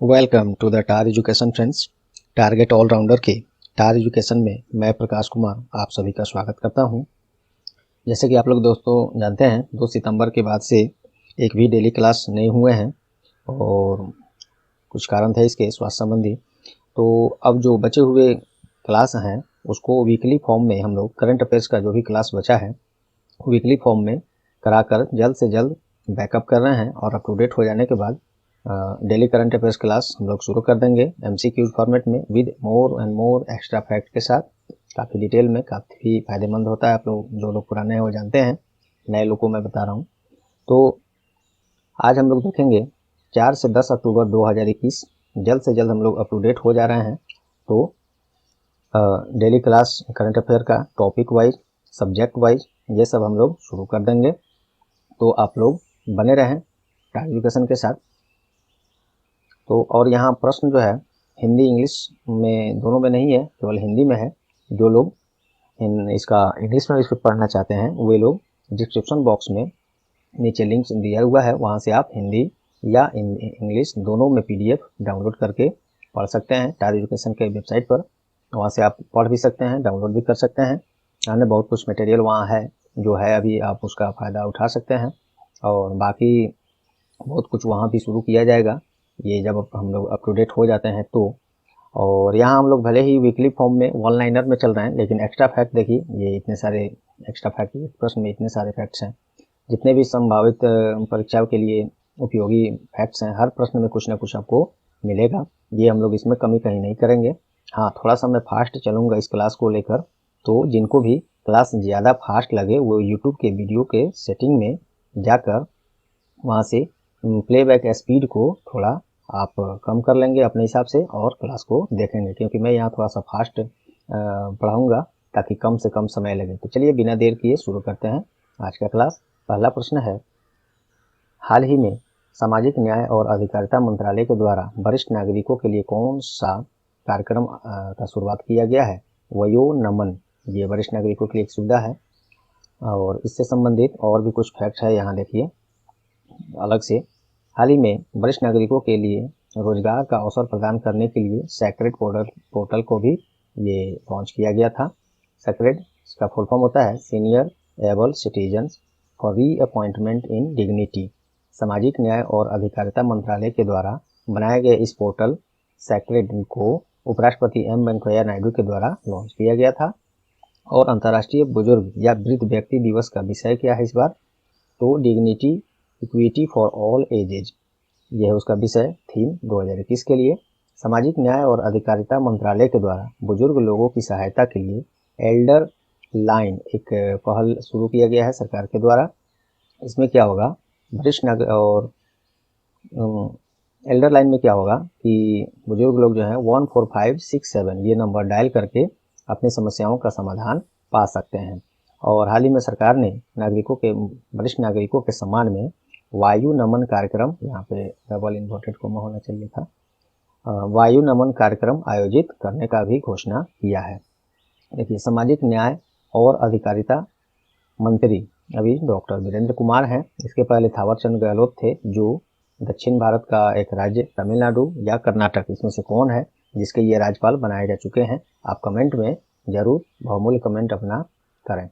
Welcome to the TAR education friends. Target all rounder के TAR education में मैं प्रकाश कुमार आप सभी का स्वागत करता हूं। जैसे कि आप लोग दोस्तों जानते हैं 2 सितंबर के बाद से एक भी डेली क्लास नहीं हुए हैं और कुछ कारण थे इसके स्वास्थ्य संबंधी। तो अब जो बचे हुए क्लास हैं उसको वीकली फॉर्म में हम लोग करंट अफेयर्स का जो भी क्लास बचा है वीकली फॉर्म में कराकर जल्द से जल्द बैकअप कर रहे हैं और अप टू डेट हो जाने के बाद डेली करंट अफेयर्स क्लास हम लोग शुरू कर देंगे MCQ फॉर्मेट में with more and more extra fact के साथ। काफ़ी डिटेल में काफ़ी फायदेमंद होता है। आप लोग जो लोग पुराने हैं वो जानते हैं, नए लोगों को मैं बता रहा हूँ। तो आज हम लोग देखेंगे 4 से 10 अक्टूबर 2021 जल्द से जल्द हम लोग अप टू डेट हो जा रहे हैं। तो डेली क्लास करंट अफेयर का टॉपिक वाइज सब्जेक्ट वाइज ये सब हम लोग शुरू कर देंगे। तो आप लोग बने रहें टार एजुकेशन के साथ। तो और यहाँ प्रश्न जो है हिंदी इंग्लिश में दोनों में नहीं है, केवल हिंदी में है। जो लोग इसका इंग्लिश में भी पढ़ना चाहते हैं वे लोग डिस्क्रिप्शन बॉक्स में नीचे लिंक दिया हुआ है, वहाँ से आप हिंदी या इंग्लिश दोनों में PDF डाउनलोड करके पढ़ सकते हैं। टार एजुकेशन के वेबसाइट पर वहाँ से आप पढ़ भी सकते हैं, डाउनलोड भी कर सकते हैं। अन्य बहुत कुछ मटेरियल वहाँ है जो है अभी आप उसका फ़ायदा उठा सकते हैं और बाकी बहुत कुछ वहाँ भी शुरू किया जाएगा ये जब हम लोग अप टू डेट हो जाते हैं तो। और यहाँ हम लोग भले ही वीकली फॉर्म में वन लाइनर में चल रहे हैं लेकिन एक्स्ट्रा फैक्ट देखिए, ये इतने सारे एक्स्ट्रा फैक्ट प्रश्न में इतने सारे फैक्ट्स हैं। जितने भी संभावित परीक्षाओं के लिए उपयोगी फैक्ट्स हैं हर प्रश्न में कुछ ना कुछ आपको मिलेगा। ये हम लोग इसमें कमी कहीं नहीं करेंगे। हाँ, थोड़ा सा मैं फास्ट चलूँगा इस क्लास को लेकर, तो जिनको भी क्लास ज़्यादा फास्ट लगे वो यूट्यूब के वीडियो के सेटिंग में जाकर वहाँ से प्लेबैक स्पीड को थोड़ा आप कम कर लेंगे अपने हिसाब से और क्लास को देखेंगे, क्योंकि मैं यहाँ थोड़ा सा फास्ट पढ़ाऊँगा ताकि कम से कम समय लगे। तो चलिए बिना देर किए शुरू करते हैं आज का क्लास। पहला प्रश्न है, हाल ही में सामाजिक न्याय और अधिकारिता मंत्रालय के द्वारा वरिष्ठ नागरिकों के लिए कौन सा कार्यक्रम का शुरुआत किया गया है? वयो नमन, ये वरिष्ठ नागरिकों के लिए एक सुविधा है और इससे संबंधित और भी कुछ फैक्ट है यहाँ देखिए अलग से। हाल ही में वरिष्ठ नागरिकों के लिए रोजगार का अवसर प्रदान करने के लिए सेक्रेड पोर्टल को भी ये लॉन्च किया गया था। सेक्रेड इसका फुल फॉर्म होता है senior able citizens for reappointment in dignity. सामाजिक न्याय और अधिकारिता मंत्रालय के द्वारा बनाए गए इस पोर्टल सेक्रेड को उपराष्ट्रपति M वेंकैया नायडू के द्वारा लॉन्च किया गया था। और अंतर्राष्ट्रीय बुजुर्ग या वृद्ध व्यक्ति दिवस का विषय क्या है इस बार? तो dignity equity for all edges, यह है उसका विषय थीम 2021 के लिए। सामाजिक न्याय और अधिकारिता मंत्रालय के द्वारा बुजुर्ग लोगों की सहायता के लिए एल्डर लाइन एक पहल शुरू किया गया है सरकार के द्वारा। इसमें क्या होगा, वरिष्ठ नागरिक और एल्डर लाइन में क्या होगा कि बुजुर्ग लोग जो है 14567 ये नंबर डायल करके अपनी समस्याओं का समाधान पा सकते हैं। और हाल ही में सरकार ने वरिष्ठ नागरिकों के सम्मान में वायु नमन कार्यक्रम, यहाँ पे डबल इन्वर्टेड कोमा होना चाहिए था, वायु नमन कार्यक्रम आयोजित करने का भी घोषणा किया है। देखिए, सामाजिक न्याय और अधिकारिता मंत्री अभी डॉक्टर वीरेंद्र कुमार हैं। इसके पहले थावरचंद गहलोत थे जो दक्षिण भारत का एक राज्य तमिलनाडु या कर्नाटक, इसमें से कौन है जिसके ये राज्यपाल बनाए जा चुके हैं? आप कमेंट में जरूर बहुमूल्य कमेंट अपना करें।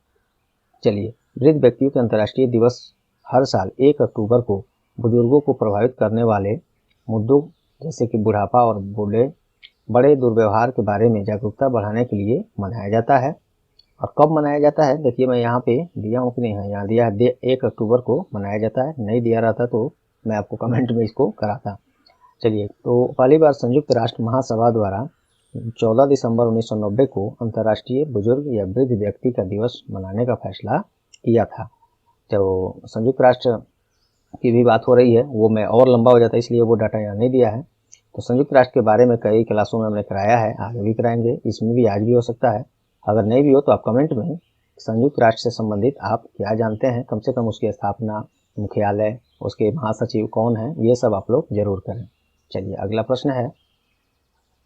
चलिए, वृद्ध व्यक्तियों के अंतर्राष्ट्रीय दिवस हर साल 1 अक्टूबर को बुजुर्गों को प्रभावित करने वाले मुद्दों जैसे कि बुढ़ापा और बड़े दुर्व्यवहार के बारे में जागरूकता बढ़ाने के लिए मनाया जाता है। और कब मनाया जाता है? देखिए, मैं यहाँ पे दिया हूँ कि नहीं है, यहाँ दिया है 1 अक्टूबर को मनाया जाता है। नहीं दिया रहता तो मैं आपको कमेंट में इसको कराता। चलिए, तो पहली बार संयुक्त राष्ट्र महासभा द्वारा 14 दिसंबर 1990 को अंतर्राष्ट्रीय बुजुर्ग या वृद्ध व्यक्ति का दिवस मनाने का फैसला किया था। तो संयुक्त राष्ट्र की भी बात हो रही है, वो मैं और लंबा हो जाता है इसलिए वो डाटा यहाँ नहीं दिया है। तो संयुक्त राष्ट्र के बारे में कई क्लासों में हमने कराया है, आगे भी कराएंगे, इसमें भी आज भी हो सकता है। अगर नहीं भी हो तो आप कमेंट में संयुक्त राष्ट्र से संबंधित आप क्या जानते हैं, कम से कम उसकी स्थापना, मुख्यालय, उसके महासचिव कौन है, ये सब आप लोग जरूर करें। चलिए, अगला प्रश्न है,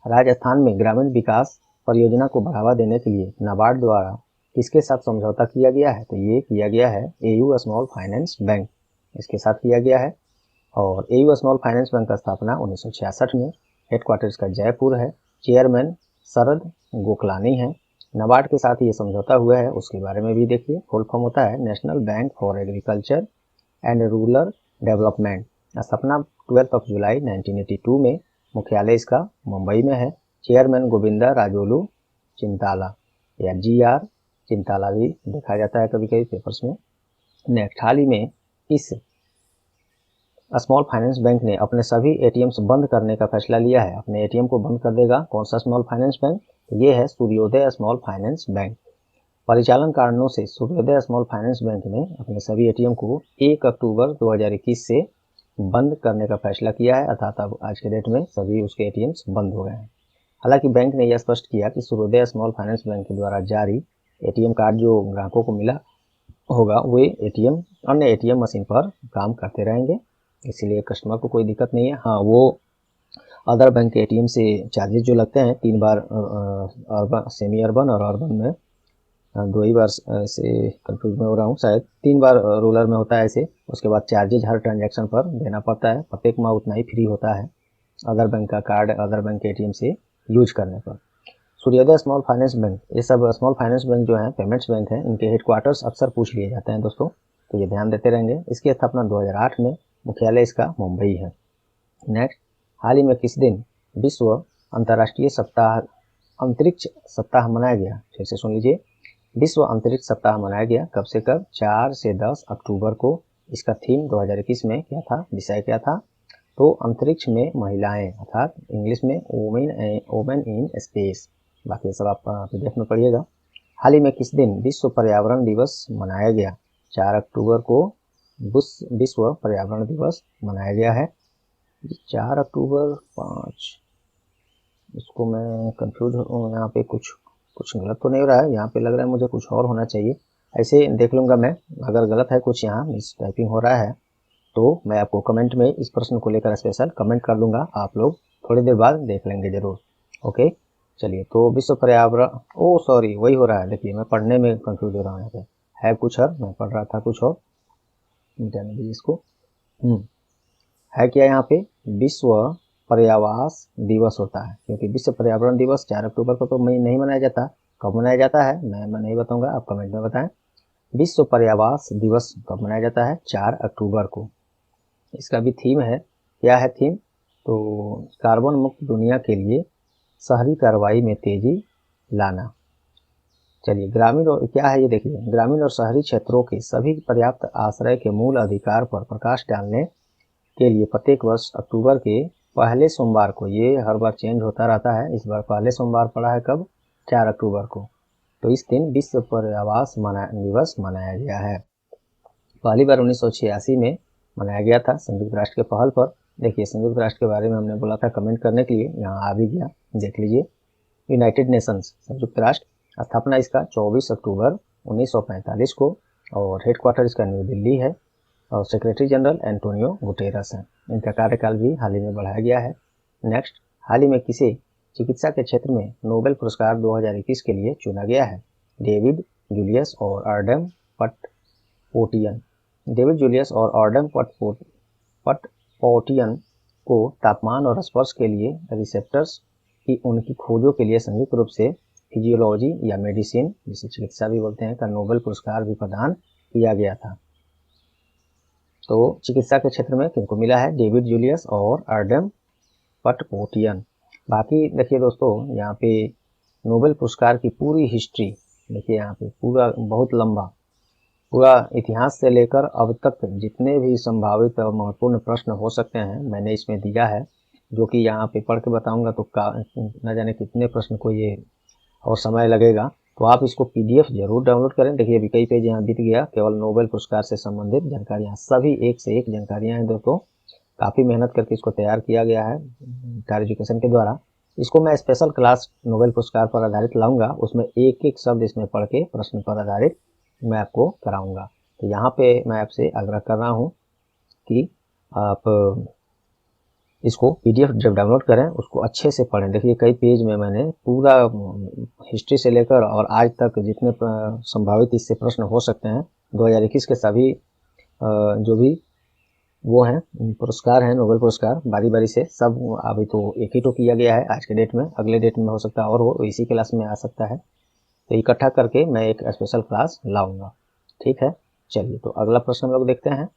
राजस्थान में ग्रामीण विकास परियोजना को बढ़ावा देने के लिए नाबार्ड द्वारा किसके साथ समझौता किया गया है? तो ये किया गया है एयू स्मॉल फाइनेंस बैंक, इसके साथ किया गया है। और एयू स्मॉल फाइनेंस बैंक का स्थापना 1966 में, हेडक्वार्टर इसका जयपुर है, चेयरमैन शरद गोखलानी है। नाबार्ड के साथ ये समझौता हुआ है, उसके बारे में भी देखिए। फुल फॉर्म होता है national bank for agriculture and rural development. स्थापना 12 जुलाई 1982 में। मुख्यालय इसका मुंबई में है। चेयरमैन गोविंदा राजोलू चिंताला या GR चिंताला भी देखा जाता है कभी कभी पेपर्स में। नेक्स्ट, हाल ही में इस स्मॉल फाइनेंस बैंक ने अपने सभी एटीएम्स बंद करने का फैसला लिया है। अपने एटीएम को बंद कर देगा। कौन सा स्मॉल फाइनेंस बैंक? ये है सूर्योदय स्मॉल फाइनेंस बैंक। परिचालन कारणों से सूर्योदय स्मॉल फाइनेंस बैंक ने अपने सभी एटीएम को 1 अक्टूबर 2021 से बंद करने का फैसला किया है, अर्थात अब आज के डेट में सभी उसके एटीएम्स बंद हो गए हैं। हालांकि बैंक ने यह स्पष्ट किया कि सूर्योदय स्मॉल फाइनेंस बैंक के द्वारा जारी एटीएम कार्ड जो ग्राहकों को मिला होगा वे एटीएम अन्य एटीएम मशीन पर काम करते रहेंगे, इसीलिए कस्टमर को कोई दिक्कत नहीं है। हाँ, वो अदर बैंक के एटीएम से चार्जेस जो लगते हैं 3 बार अर्बन, सेमी अर्बन और अर्बन में 2 ही बार से कंफ्यूज में हो रहा हूँ, शायद 3 बार रूरल में होता है ऐसे। उसके बाद चार्जेज हर ट्रांजैक्शन पर देना पड़ता है, प्रत्येक माह उतना ही फ्री होता है अदर बैंक का कार्ड अदर बैंक के एटीएम से यूज करने पर। सूर्योदय स्मॉल फाइनेंस बैंक, ये सब स्मॉल फाइनेंस बैंक जो है पेमेंट्स बैंक हैं, इनके हेडक्वार्टर्स अक्सर पूछ लिए जाते हैं दोस्तों, तो ये ध्यान देते रहेंगे। इसकी स्थापना 2008 में, मुख्यालय इसका मुंबई है। नेक्स्ट, हाल ही में किस दिन विश्व अंतर्राष्ट्रीय सप्ताह अंतरिक्ष सप्ताह मनाया गया? फिर से सुन लीजिए, विश्व अंतरिक्ष सप्ताह मनाया गया। कब से कब? 4 से 10 अक्टूबर को। इसका थीम 2021 में क्या था, विषय क्या था? तो अंतरिक्ष में महिलाएं, अर्थात इंग्लिश में वोमेन इन स्पेस। बाकी सब आप PDF में पढ़िएगा। हाल ही में किस दिन विश्व पर्यावरण दिवस मनाया गया? 4 अक्टूबर को विश्व पर्यावरण दिवस मनाया गया है। 4 अक्टूबर 5, इसको मैं कंफ्यूज हूँ, यहाँ पे कुछ गलत तो नहीं हो रहा है, यहाँ पे लग रहा है मुझे कुछ और होना चाहिए। ऐसे देख लूँगा मैं, अगर गलत है कुछ यहाँ मिस टाइपिंग हो रहा है तो मैं आपको कमेंट में इस प्रश्न को लेकर स्पेशल कमेंट कर दूंगा, आप लोग थोड़ी देर बाद देख लेंगे जरूर। ओके, चलिए, तो विश्व पर्यावरण, ओ सॉरी, वही हो रहा है, देखिए मैं पढ़ने में कंफ्यूज हो रहा हूँ, यहाँ पे है कुछ और, मैं पढ़ रहा था कुछ और, मिटाने दीजिए इसको। है क्या यहाँ पे? विश्व पर्यावास दिवस होता है, क्योंकि विश्व पर्यावरण दिवस 4 अक्टूबर को तो नहीं मनाया जाता। कब मनाया जाता है मैं नहीं बताऊंगा, आप कमेंट में बताएं। विश्व पर्यावास दिवस कब मनाया जाता है? 4 अक्टूबर को। इसका भी थीम है, क्या है थीम? तो कार्बन मुक्त दुनिया के लिए शहरी कार्रवाई में तेजी लाना। चलिए, ग्रामीण और क्या है ये देखिए, ग्रामीण और शहरी क्षेत्रों के सभी पर्याप्त आश्रय के मूल अधिकार पर प्रकाश डालने के लिए प्रत्येक वर्ष अक्टूबर के पहले सोमवार को, ये हर बार चेंज होता रहता है, इस बार पहले सोमवार पड़ा है कब? 4 अक्टूबर को। तो इस दिन विश्व पर्यावास दिवस मनाया गया है। पहली बार 1986 में मनाया गया था संयुक्त राष्ट्र के पहल पर। देखिए, संयुक्त राष्ट्र के बारे में हमने बोला था कमेंट करने के लिए, यहाँ आ भी गया, देख लीजिए। यूनाइटेड नेशंस, संयुक्त राष्ट्र, स्थापना इसका 24 अक्टूबर 1945 को, और हेडक्वार्टर इसका न्यू दिल्ली है, और सेक्रेटरी जनरल एंटोनियो गुटेरस हैं। इनका कार्यकाल भी हाल ही में बढ़ाया गया है। नेक्स्ट, हाल ही में किसे चिकित्सा के क्षेत्र में नोबेल पुरस्कार 2021 के लिए चुना गया है? डेविड जूलियस और आर्डम पटपोटियन। डेविड जूलियस और आर्डम पटपोटियन को तापमान और स्पर्श के लिए रिसेप्टर्स की उनकी खोजों के लिए संयुक्त रूप से फिजियोलॉजी या मेडिसिन, जिसे चिकित्सा भी बोलते हैं, का नोबेल पुरस्कार भी प्रदान किया गया था। तो चिकित्सा के क्षेत्र में किनको मिला है? डेविड जूलियस और आर्डम पटपोटियन। बाकी देखिए दोस्तों, यहाँ पे नोबेल पुरस्कार की पूरी हिस्ट्री देखिए, यहाँ पे पूरा बहुत लंबा पूरा इतिहास से लेकर अब तक जितने भी संभावित और महत्वपूर्ण प्रश्न हो सकते हैं मैंने इसमें दिया है, जो कि यहाँ पे पढ़ के बताऊंगा तो न जाने कितने प्रश्न को ये और समय लगेगा। तो आप इसको PDF जरूर डाउनलोड करें। देखिए, अभी कई पेज यहाँ बीत गया, केवल नोबेल पुरस्कार से संबंधित जानकारियाँ, सभी एक से एक जानकारियाँ हैं दोस्तों। काफ़ी मेहनत करके इसको तैयार किया गया है टार एजुकेशन के द्वारा। इसको मैं स्पेशल क्लास नोबेल पुरस्कार पर आधारित लाऊंगा, उसमें एक एक शब्द इसमें पढ़ के प्रश्न पर आधारित मैं आपको कराऊंगा। तो यहाँ पे मैं आपसे आग्रह कर रहा हूँ कि आप इसको PDF जब डाउनलोड करें उसको अच्छे से पढ़ें। देखिए कई पेज में मैंने पूरा हिस्ट्री से लेकर और आज तक जितने संभावित इससे प्रश्न हो सकते हैं 2021 के सभी जो भी वो हैं पुरस्कार हैं, नोबेल पुरस्कार बारी बारी से सब, अभी तो एक ही तो किया गया है आज के डेट में, अगले डेट में हो सकता है और वो इसी क्लास में आ सकता है, तो इकट्ठा करके मैं एक स्पेशल क्लास लाऊंगा। ठीक है, चलिए तो अगला प्रश्न हम लोग देखते हैं।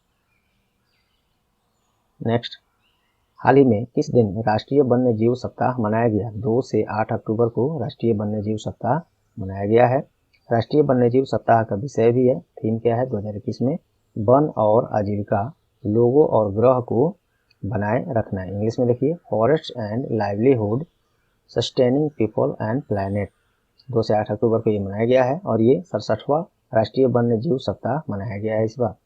नेक्स्ट, हाल ही में किस दिन राष्ट्रीय वन्य जीव सप्ताह मनाया गया? 2 से 8 अक्टूबर को राष्ट्रीय वन्य जीव सप्ताह मनाया गया है। राष्ट्रीय वन्य जीव सप्ताह का विषय भी है, थीम क्या है 2021 में? वन और आजीविका, लोगों और ग्रह को बनाए रखना है। इंग्लिश में देखिए, forest and livelihood sustaining people and planet. 2 से 8 अक्टूबर को ये मनाया गया है और ये 67वां राष्ट्रीय वन्य जीव सप्ताह मनाया गया है इस बार।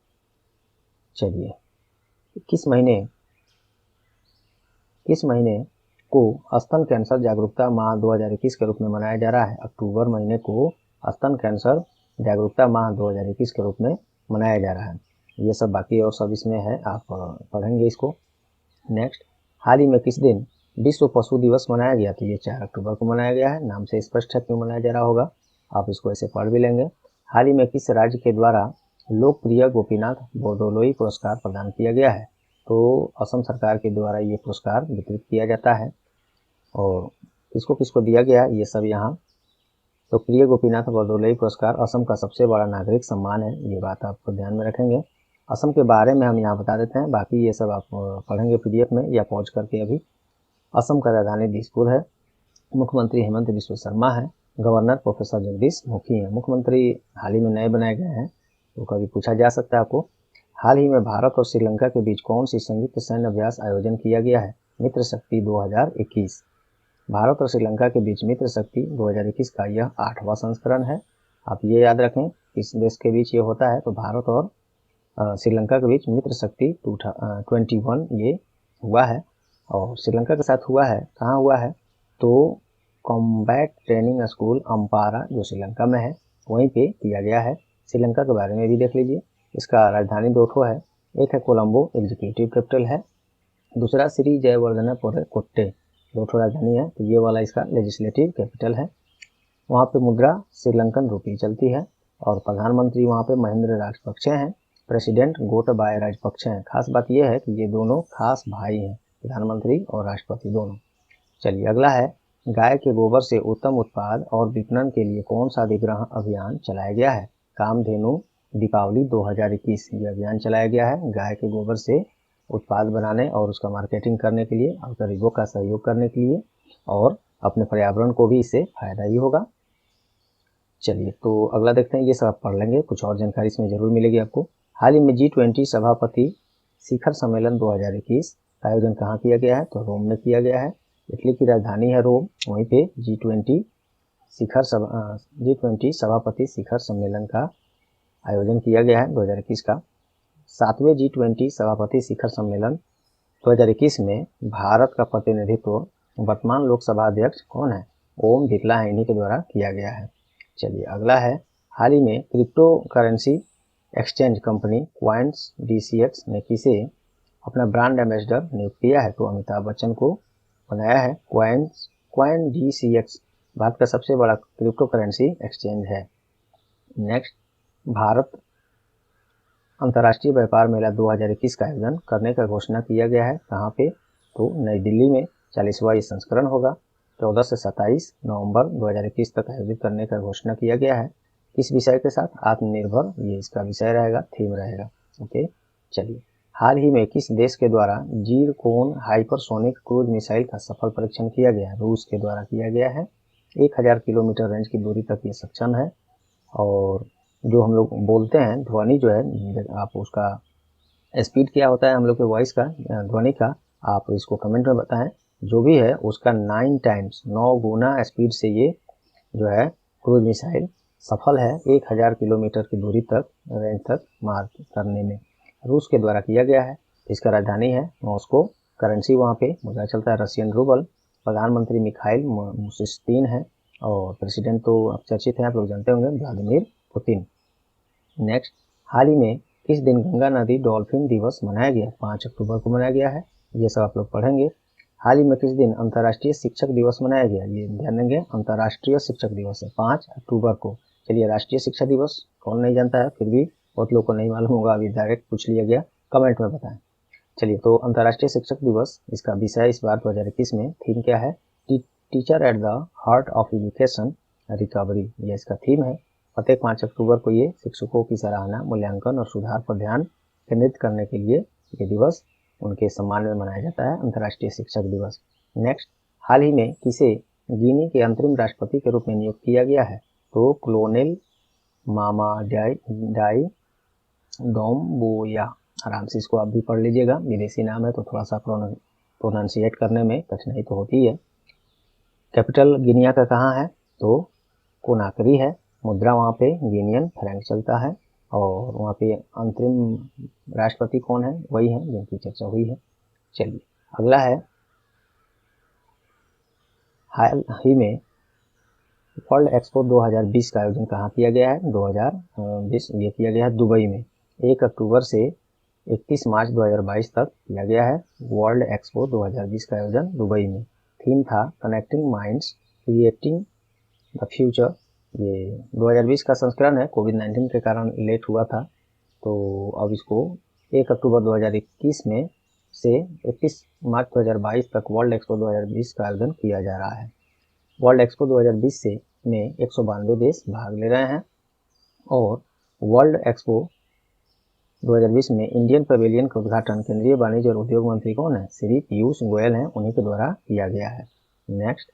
चलिए, किस महीने को स्तन कैंसर जागरूकता माह 2021 के रूप में मनाया जा रहा है? अक्टूबर महीने को स्तन कैंसर जागरूकता माह 2021 के रूप में मनाया जा रहा है। ये सब बाकी और सब इसमें है, आप पढ़ेंगे इसको। नेक्स्ट, हाल ही में किस दिन विश्व पशु दिवस मनाया गया? तो ये 4 अक्टूबर को मनाया गया है। नाम से स्पष्ट है क्यों मनाया जा रहा होगा, आप इसको ऐसे पढ़ भी लेंगे। हाल ही में किस राज्य के द्वारा लोकप्रिय गोपीनाथ बोरदोलोई पुरस्कार प्रदान किया गया है? तो असम सरकार के द्वारा ये पुरस्कार वितरित किया जाता है और किसको किसको दिया गया ये सब यहाँ। तो प्रिय गोपीनाथ बोरदोलोई पुरस्कार असम का सबसे बड़ा नागरिक सम्मान है, ये बात आपको ध्यान में रखेंगे। असम के बारे में हम यहाँ बता देते हैं, बाकी ये सब आप पढ़ेंगे PDF में या पहुँच करके अभी। असम का राजधानी दिसपुर है, मुख्यमंत्री हेमंत बिस्वा शर्मा है, गवर्नर प्रोफेसर जगदीश मुखी हैं। मुख्यमंत्री हाल ही में नए बनाए गए हैं, तो कभी पूछा जा सकता है आपको। हाल ही में भारत और श्रीलंका के बीच कौन सी संयुक्त सैन्य अभ्यास आयोजन किया गया है? मित्र शक्ति 2021। भारत और श्रीलंका के बीच मित्र शक्ति 2021 का यह 8वां संस्करण है। आप ये याद रखें किस देश के बीच ये होता है, तो भारत और श्रीलंका के बीच मित्र शक्ति 21 ये हुआ है और श्रीलंका के साथ हुआ है, कहाँ हुआ है? तो कॉम्बैट ट्रेनिंग स्कूल अम्पारा जो श्रीलंका में है वहीं पे किया गया है। श्रीलंका के बारे में भी देख लीजिए, इसका राजधानी 2 ठो है, एक है कोलंबो एग्जीक्यूटिव कैपिटल है, दूसरा श्री जयवर्धनेपुरम कोट्टे, 2 ठो राजधानी है, तो ये वाला इसका लेजिस्लेटिव कैपिटल है। वहाँ पे मुद्रा श्रीलंकन रुपी चलती है और प्रधानमंत्री वहाँ पे महेंद्र राजपक्षे हैं, प्रेसिडेंट गोटाबाया राजपक्षे हैं। खास बात यह है कि ये दोनों खास भाई हैं, प्रधानमंत्री और राष्ट्रपति दोनों। चलिए अगला है, गाय के गोबर से उत्तम उत्पाद और विपणन के लिए कौन सा अधिग्रहण अभियान चलाया गया है? कामधेनु दीपावली 2021 ये अभियान चलाया गया है, गाय के गोबर से उत्पाद बनाने और उसका मार्केटिंग करने के लिए और गरीबों का सहयोग करने के लिए, और अपने पर्यावरण को भी इससे फायदा ही होगा। चलिए तो अगला देखते हैं, ये सब आप पढ़ लेंगे, कुछ और जानकारी इसमें जरूर मिलेगी आपको। हाल ही में G20 सभापति शिखर सम्मेलन 2021 का आयोजन कहाँ किया गया है? तो रोम में किया गया है, इटली की राजधानी है रोम, वहीं पे G20 सभापति शिखर सम्मेलन का आयोजन किया गया है 2021 का। 7वें G20 सभापति शिखर सम्मेलन 2021 में भारत का प्रतिनिधित्व वर्तमान लोकसभा अध्यक्ष कौन है? ओम बिरला है, इन्हीं के द्वारा किया गया है। चलिए अगला है, हाल ही में crypto currency exchange company CoinsDCX ने किसे अपना ब्रांड एम्बेसडर नियुक्त किया है? तो अमिताभ बच्चन को बनाया है। CoinsDCX भारत का सबसे बड़ा क्रिप्टो करेंसी एक्सचेंज है। नेक्स्ट, भारत अंतर्राष्ट्रीय व्यापार मेला 2021 का आयोजन करने का घोषणा किया गया है, कहाँ पे? तो नई दिल्ली में 40वां ये संस्करण होगा, 14 से 27 नवंबर 2021 तक आयोजित करने का घोषणा किया गया है। किस विषय के साथ? आत्मनिर्भर, ये इसका विषय रहेगा, थीम रहेगा। ओके, चलिए, हाल ही में किस देश के द्वारा जीरकोन हाइपरसोनिक क्रूज मिसाइल का सफल परीक्षण किया गया है? रूस के द्वारा किया गया है। 1000 किलोमीटर रेंज की दूरी तक ये सक्षम है और जो हम लोग बोलते हैं ध्वनि जो है, आप उसका स्पीड क्या होता है हम लोग के वॉइस का, ध्वनि का, आप इसको कमेंट में बताएं। जो भी है उसका 9 टाइम्स 9 गुना स्पीड से ये जो है क्रूज मिसाइल सफल है 1000 किलोमीटर की दूरी तक रेंज तक मार करने में। रूस के द्वारा किया गया है, इसका राजधानी है मॉस्को, करेंसी वहाँ पे मुद्रा चलता है रशियन रूबल, प्रधानमंत्री मिखाइल मुशिस्तीन है और प्रेसिडेंट तो अब चर्चित हैं, आप लोग जानते होंगे, व्लादिमीर पुतिन। नेक्स्ट, हाल ही में किस दिन गंगा नदी डॉल्फिन दिवस मनाया गया? 5 अक्टूबर को मनाया गया है। ये सब आप लोग पढ़ेंगे। हाल ही में किस दिन अंतर्राष्ट्रीय शिक्षक दिवस मनाया गया, ये ध्यान देंगे, अंतर्राष्ट्रीय शिक्षक दिवस है 5 अक्टूबर को। चलिए, राष्ट्रीय शिक्षा दिवस कौन नहीं जानता है, फिर भी बहुत लोगों को नहीं मालूम होगा, अभी डायरेक्ट पूछ लिया गया, कमेंट में बताएं। चलिए, तो अंतर्राष्ट्रीय शिक्षक दिवस, इसका विषय इस बार 2021 में थीम क्या है, teacher at the heart of education recovery, ये इसका थीम है। प्रत्येक 5 अक्टूबर को ये शिक्षकों की सराहना, मूल्यांकन और सुधार पर ध्यान केंद्रित करने के लिए ये दिवस उनके सम्मान में मनाया जाता है, अंतर्राष्ट्रीय शिक्षक दिवस। नेक्स्ट, हाल ही में किसे गिनी के अंतरिम राष्ट्रपति के रूप में नियुक्त किया गया है, तो क्लोनेल मामाडाई डोम्बोया। आराम से इसको आप भी पढ़ लीजिएगा, विदेशी नाम है तो थोड़ा सा प्रोनाउंसिएट करने में कठिनाई तो होती है। कैपिटल गिनिया का कहाँ है, तो कोनाक्री है। मुद्रा वहाँ पे गिनियन फ्रैंक चलता है। और वहाँ पे अंतरिम राष्ट्रपति कौन है, वही है जिनकी चर्चा हुई है। चलिए, अगला है, हाल ही में वर्ल्ड एक्सपो 2020 का आयोजन कहाँ किया गया है, 2020 ये किया गया है दुबई में। 1 अक्टूबर से 31 मार्च 2022 तक किया गया है वर्ल्ड एक्सपो 2020 का आयोजन दुबई में। थीम था connecting minds creating the future. ये 2020 का संस्करण है, कोविड-19 के कारण लेट हुआ था, तो अब इसको 1 अक्टूबर 2021 में से 31 मार्च 2022 तक वर्ल्ड एक्सपो 2020 का आयोजन किया जा रहा है। वर्ल्ड एक्सपो 2020 से में 192 देश भाग ले रहे हैं। और वर्ल्ड एक्सपो 2020 में इंडियन पवेलियन का उद्घाटन केंद्रीय वाणिज्य और उद्योग मंत्री कौन है, श्री पीयूष गोयल हैं, उन्हीं के द्वारा किया गया है। नेक्स्ट,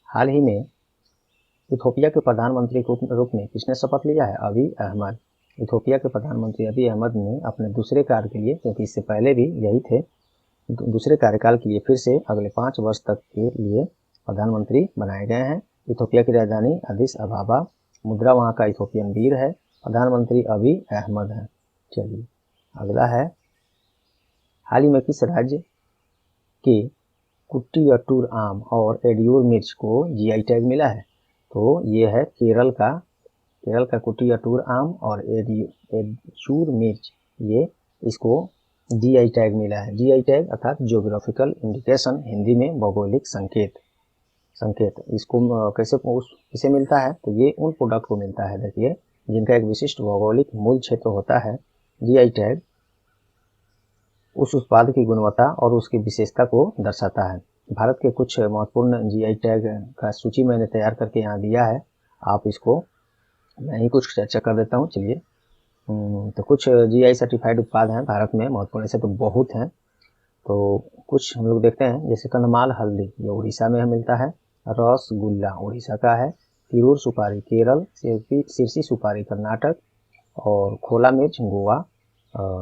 हाल ही में इथोपिया के प्रधानमंत्री के रूप में किसने शपथ लिया है, अबी अहमद। इथोपिया के प्रधानमंत्री अबी अहमद ने अपने दूसरे कार्य के लिए, क्योंकि इससे पहले भी यही थे, दूसरे कार्यकाल के लिए फिर से अगले 5 वर्ष तक के लिए प्रधानमंत्री बनाए गए हैं। इथोपिया की राजधानी अदिस अबाबा, मुद्रा वहाँ का इथोपियन बीर है, प्रधानमंत्री अबी अहमद हैं। चलिए, अगला है, हाल ही में किस राज्य के कुट्टियट्टूर आम और एडियूर मिर्च को जीआई टैग मिला है, तो ये है केरल का कुट्टियट्टूर आम और एडियूर मिर्च, ये इसको जीआई टैग मिला है। जीआई टैग अर्थात जियोग्राफिकल इंडिकेशन, हिंदी में भौगोलिक संकेत। इसको किसे मिलता है, तो ये उन प्रोडक्ट को मिलता है, देखिए, जिनका एक विशिष्ट भौगोलिक मूल क्षेत्र होता है। जीआई टैग उस उत्पाद की गुणवत्ता और उसकी विशेषता को दर्शाता है। भारत के कुछ महत्वपूर्ण जीआई टैग का सूची मैंने तैयार करके यहाँ दिया है, आप इसको मैं ही कुछ चर्चा कर देता हूँ। चलिए, तो कुछ जीआई सर्टिफाइड उत्पाद हैं भारत में, महत्वपूर्ण से तो बहुत हैं, तो कुछ हम लोग देखते हैं, जैसे कंधमाल हल्दी, ये उड़ीसा में मिलता है। रसगुल्ला उड़ीसा का है। तिरूर सुपारी केरल, सिरसी सुपारी कर्नाटक, और खोला मिर्च गोवा,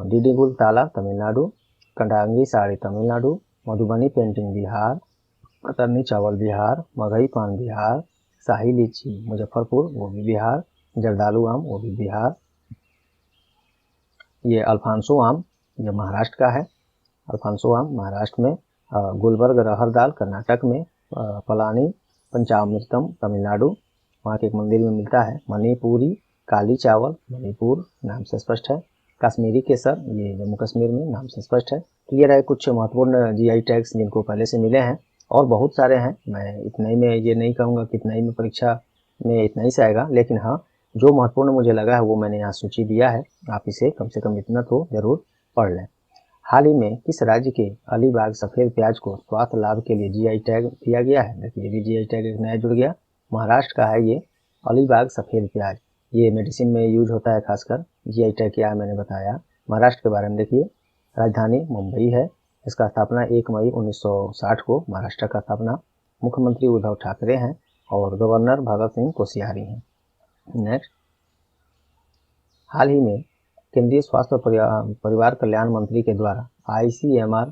डिडिगुल ताला तमिलनाडु, कंडांगी साड़ी तमिलनाडु, मधुबनी पेंटिंग बिहार, कतरनी चावल बिहार, मगही पान बिहार, शाही लीची मुजफ्फरपुर, वो भी बिहार, जर्दालू आम, वो भी बिहार। ये अल्फांसो आम, ये महाराष्ट्र का है। अल्फांसो आम महाराष्ट्र में। गुलबर्ग रहर दाल कर्नाटक में। पलानी पंचामृतम तमिलनाडु, वहाँ के एक मंदिर में मिलता है। मणिपुरी काली चावल, मणिपुर, नाम से स्पष्ट है। कश्मीरी केसर, ये जम्मू कश्मीर में, नाम से स्पष्ट है। तो ये रहे कुछ महत्वपूर्ण जीआई टैग्स जिनको पहले से मिले हैं, और बहुत सारे हैं, मैं इतना ही में ये नहीं कहूँगा कि इतना ही में परीक्षा में इतना ही से आएगा, लेकिन हाँ, जो महत्वपूर्ण मुझे लगा है वो मैंने यहाँ सूची दिया है, आप इसे कम से कम इतना तो जरूर पढ़ लें। हाल ही में किस राज्य के अलीबाग सफ़ेद प्याज को स्वास्थ्य लाभ के लिए जीआई टैग दिया गया है, देखिए भी जीआई टैग एक नया जुड़ गया, महाराष्ट्र का है ये अलीबाग सफ़ेद प्याज। ये मेडिसिन में यूज होता है खासकर। जीआई टैग क्या है मैंने बताया। महाराष्ट्र के बारे में देखिए, राजधानी मुंबई है, इसका स्थापना 1 मई 1960 को महाराष्ट्र का स्थापना, मुख्यमंत्री उद्धव ठाकरे हैं और गवर्नर भगत सिंह कोश्यारी हैं। नेक्स्ट, हाल ही में केंद्रीय स्वास्थ्य और परिवार कल्याण मंत्री के द्वारा आईसीएमआर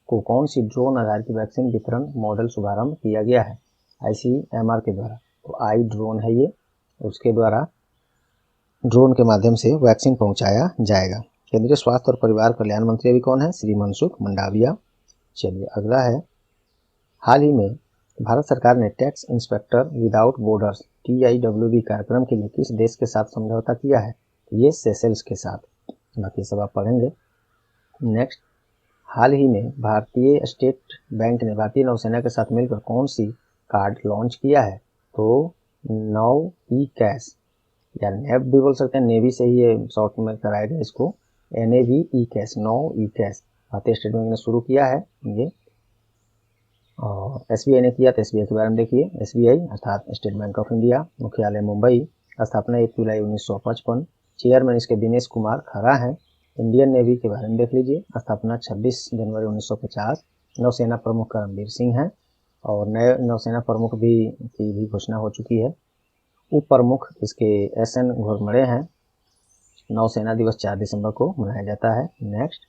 को कौन सी ड्रोन आधारित वैक्सीन वितरण मॉडल शुभारंभ किया गया है, आईसीएमआर के द्वारा, तो आई ड्रोन है ये, उसके द्वारा ड्रोन के माध्यम से वैक्सीन पहुंचाया जाएगा। केंद्रीय स्वास्थ्य और परिवार कल्याण मंत्री अभी कौन है, श्री मनसुख मंडाविया। चलिए, अगला है, हाल ही में भारत सरकार ने tax inspector without borders TIWB कार्यक्रम के लिए किस देश के साथ समझौता किया है, ये सेशेल्स के साथ। बाकी सब आप पढ़ेंगे। नेक्स्ट, हाल ही में भारतीय स्टेट बैंक ने भारतीय नौसेना के साथ मिलकर कौन सी कार्ड लॉन्च किया है? तो नौ ई कैश, या नेव भी बोल सकते हैं, नेवी से ही ये शॉर्ट में कराया गया इसको, NAV ई कैश, नौ ई कैश भारतीय स्टेट बैंक ने शुरू किया है ये। और SBI ने किया, तो SBI के बारे में देखिए। SBI अर्थात स्टेट बैंक ऑफ इंडिया, मुख्यालय मुंबई, स्थापना 1 जुलाई 1955, चेयरमैन इसके दिनेश कुमार खरा हैं। इंडियन नेवी के बारे में देख लीजिए, स्थापना 26 जनवरी 1950, नौसेना प्रमुख करमबीर सिंह हैं, और नए नौसेना प्रमुख की भी घोषणा हो चुकी है। उप प्रमुख इसके SN घोरमड़े हैं। नौसेना दिवस 4 दिसंबर को मनाया जाता है। नेक्स्ट,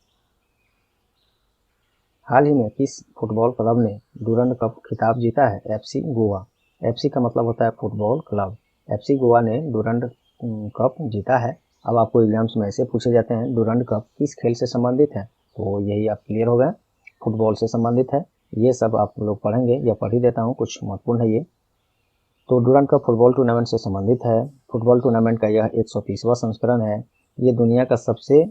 हाल ही में किस फुटबॉल क्लब ने डूरंड कप खिताब जीता है? FC गोवा। FC का मतलब होता है फुटबॉल क्लब। FC गोवा ने डूरंड कप जीता है। अब आपको एग्जाम्स में ऐसे पूछे जाते हैं, डूरंड कप किस खेल से संबंधित है? तो यही आप क्लियर हो गए, फुटबॉल से संबंधित है। ये सब आप लोग पढ़ेंगे, या पढ़ ही देता हूँ, कुछ महत्वपूर्ण है ये। तो डूरंड कप फुटबॉल टूर्नामेंट से संबंधित है। फुटबॉल टूर्नामेंट का यह 130वां संस्करण है। ये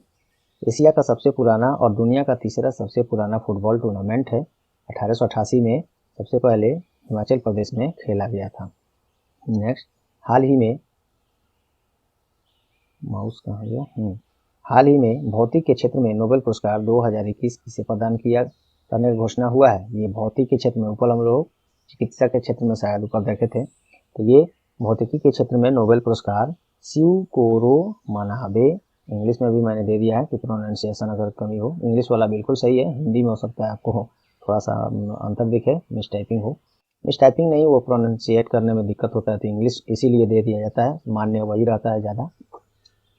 एशिया का सबसे पुराना और दुनिया का तीसरा सबसे पुराना फुटबॉल टूर्नामेंट है। 1888 में सबसे पहले हिमाचल प्रदेश में खेला गया था। नेक्स्ट, हाल ही में हाल ही में भौतिक के क्षेत्र में नोबेल पुरस्कार 2021 किसे प्रदान किया करने की घोषणा हुआ है? ये भौतिक के क्षेत्र में, ऊपर हम लोग चिकित्सा के क्षेत्र में शायद ऊपर देखे थे, तो ये भौतिकी के क्षेत्र में नोबेल पुरस्कार शिवकोरो मनाबे, इंग्लिश में भी मैंने दे दिया है कि प्रोनाउंसिएशन अगर कमी हो, इंग्लिश वाला बिल्कुल सही है, हिंदी में हो सकता है आपको थोड़ा सा अंतर दिखे, मिसटाइपिंग हो। मिसटाइपिंग नहीं, वो प्रोनाउंसिएट करने में दिक्कत होता है, तो इंग्लिश इसीलिए दे दिया जाता है, मान्य वही रहता है ज़्यादा।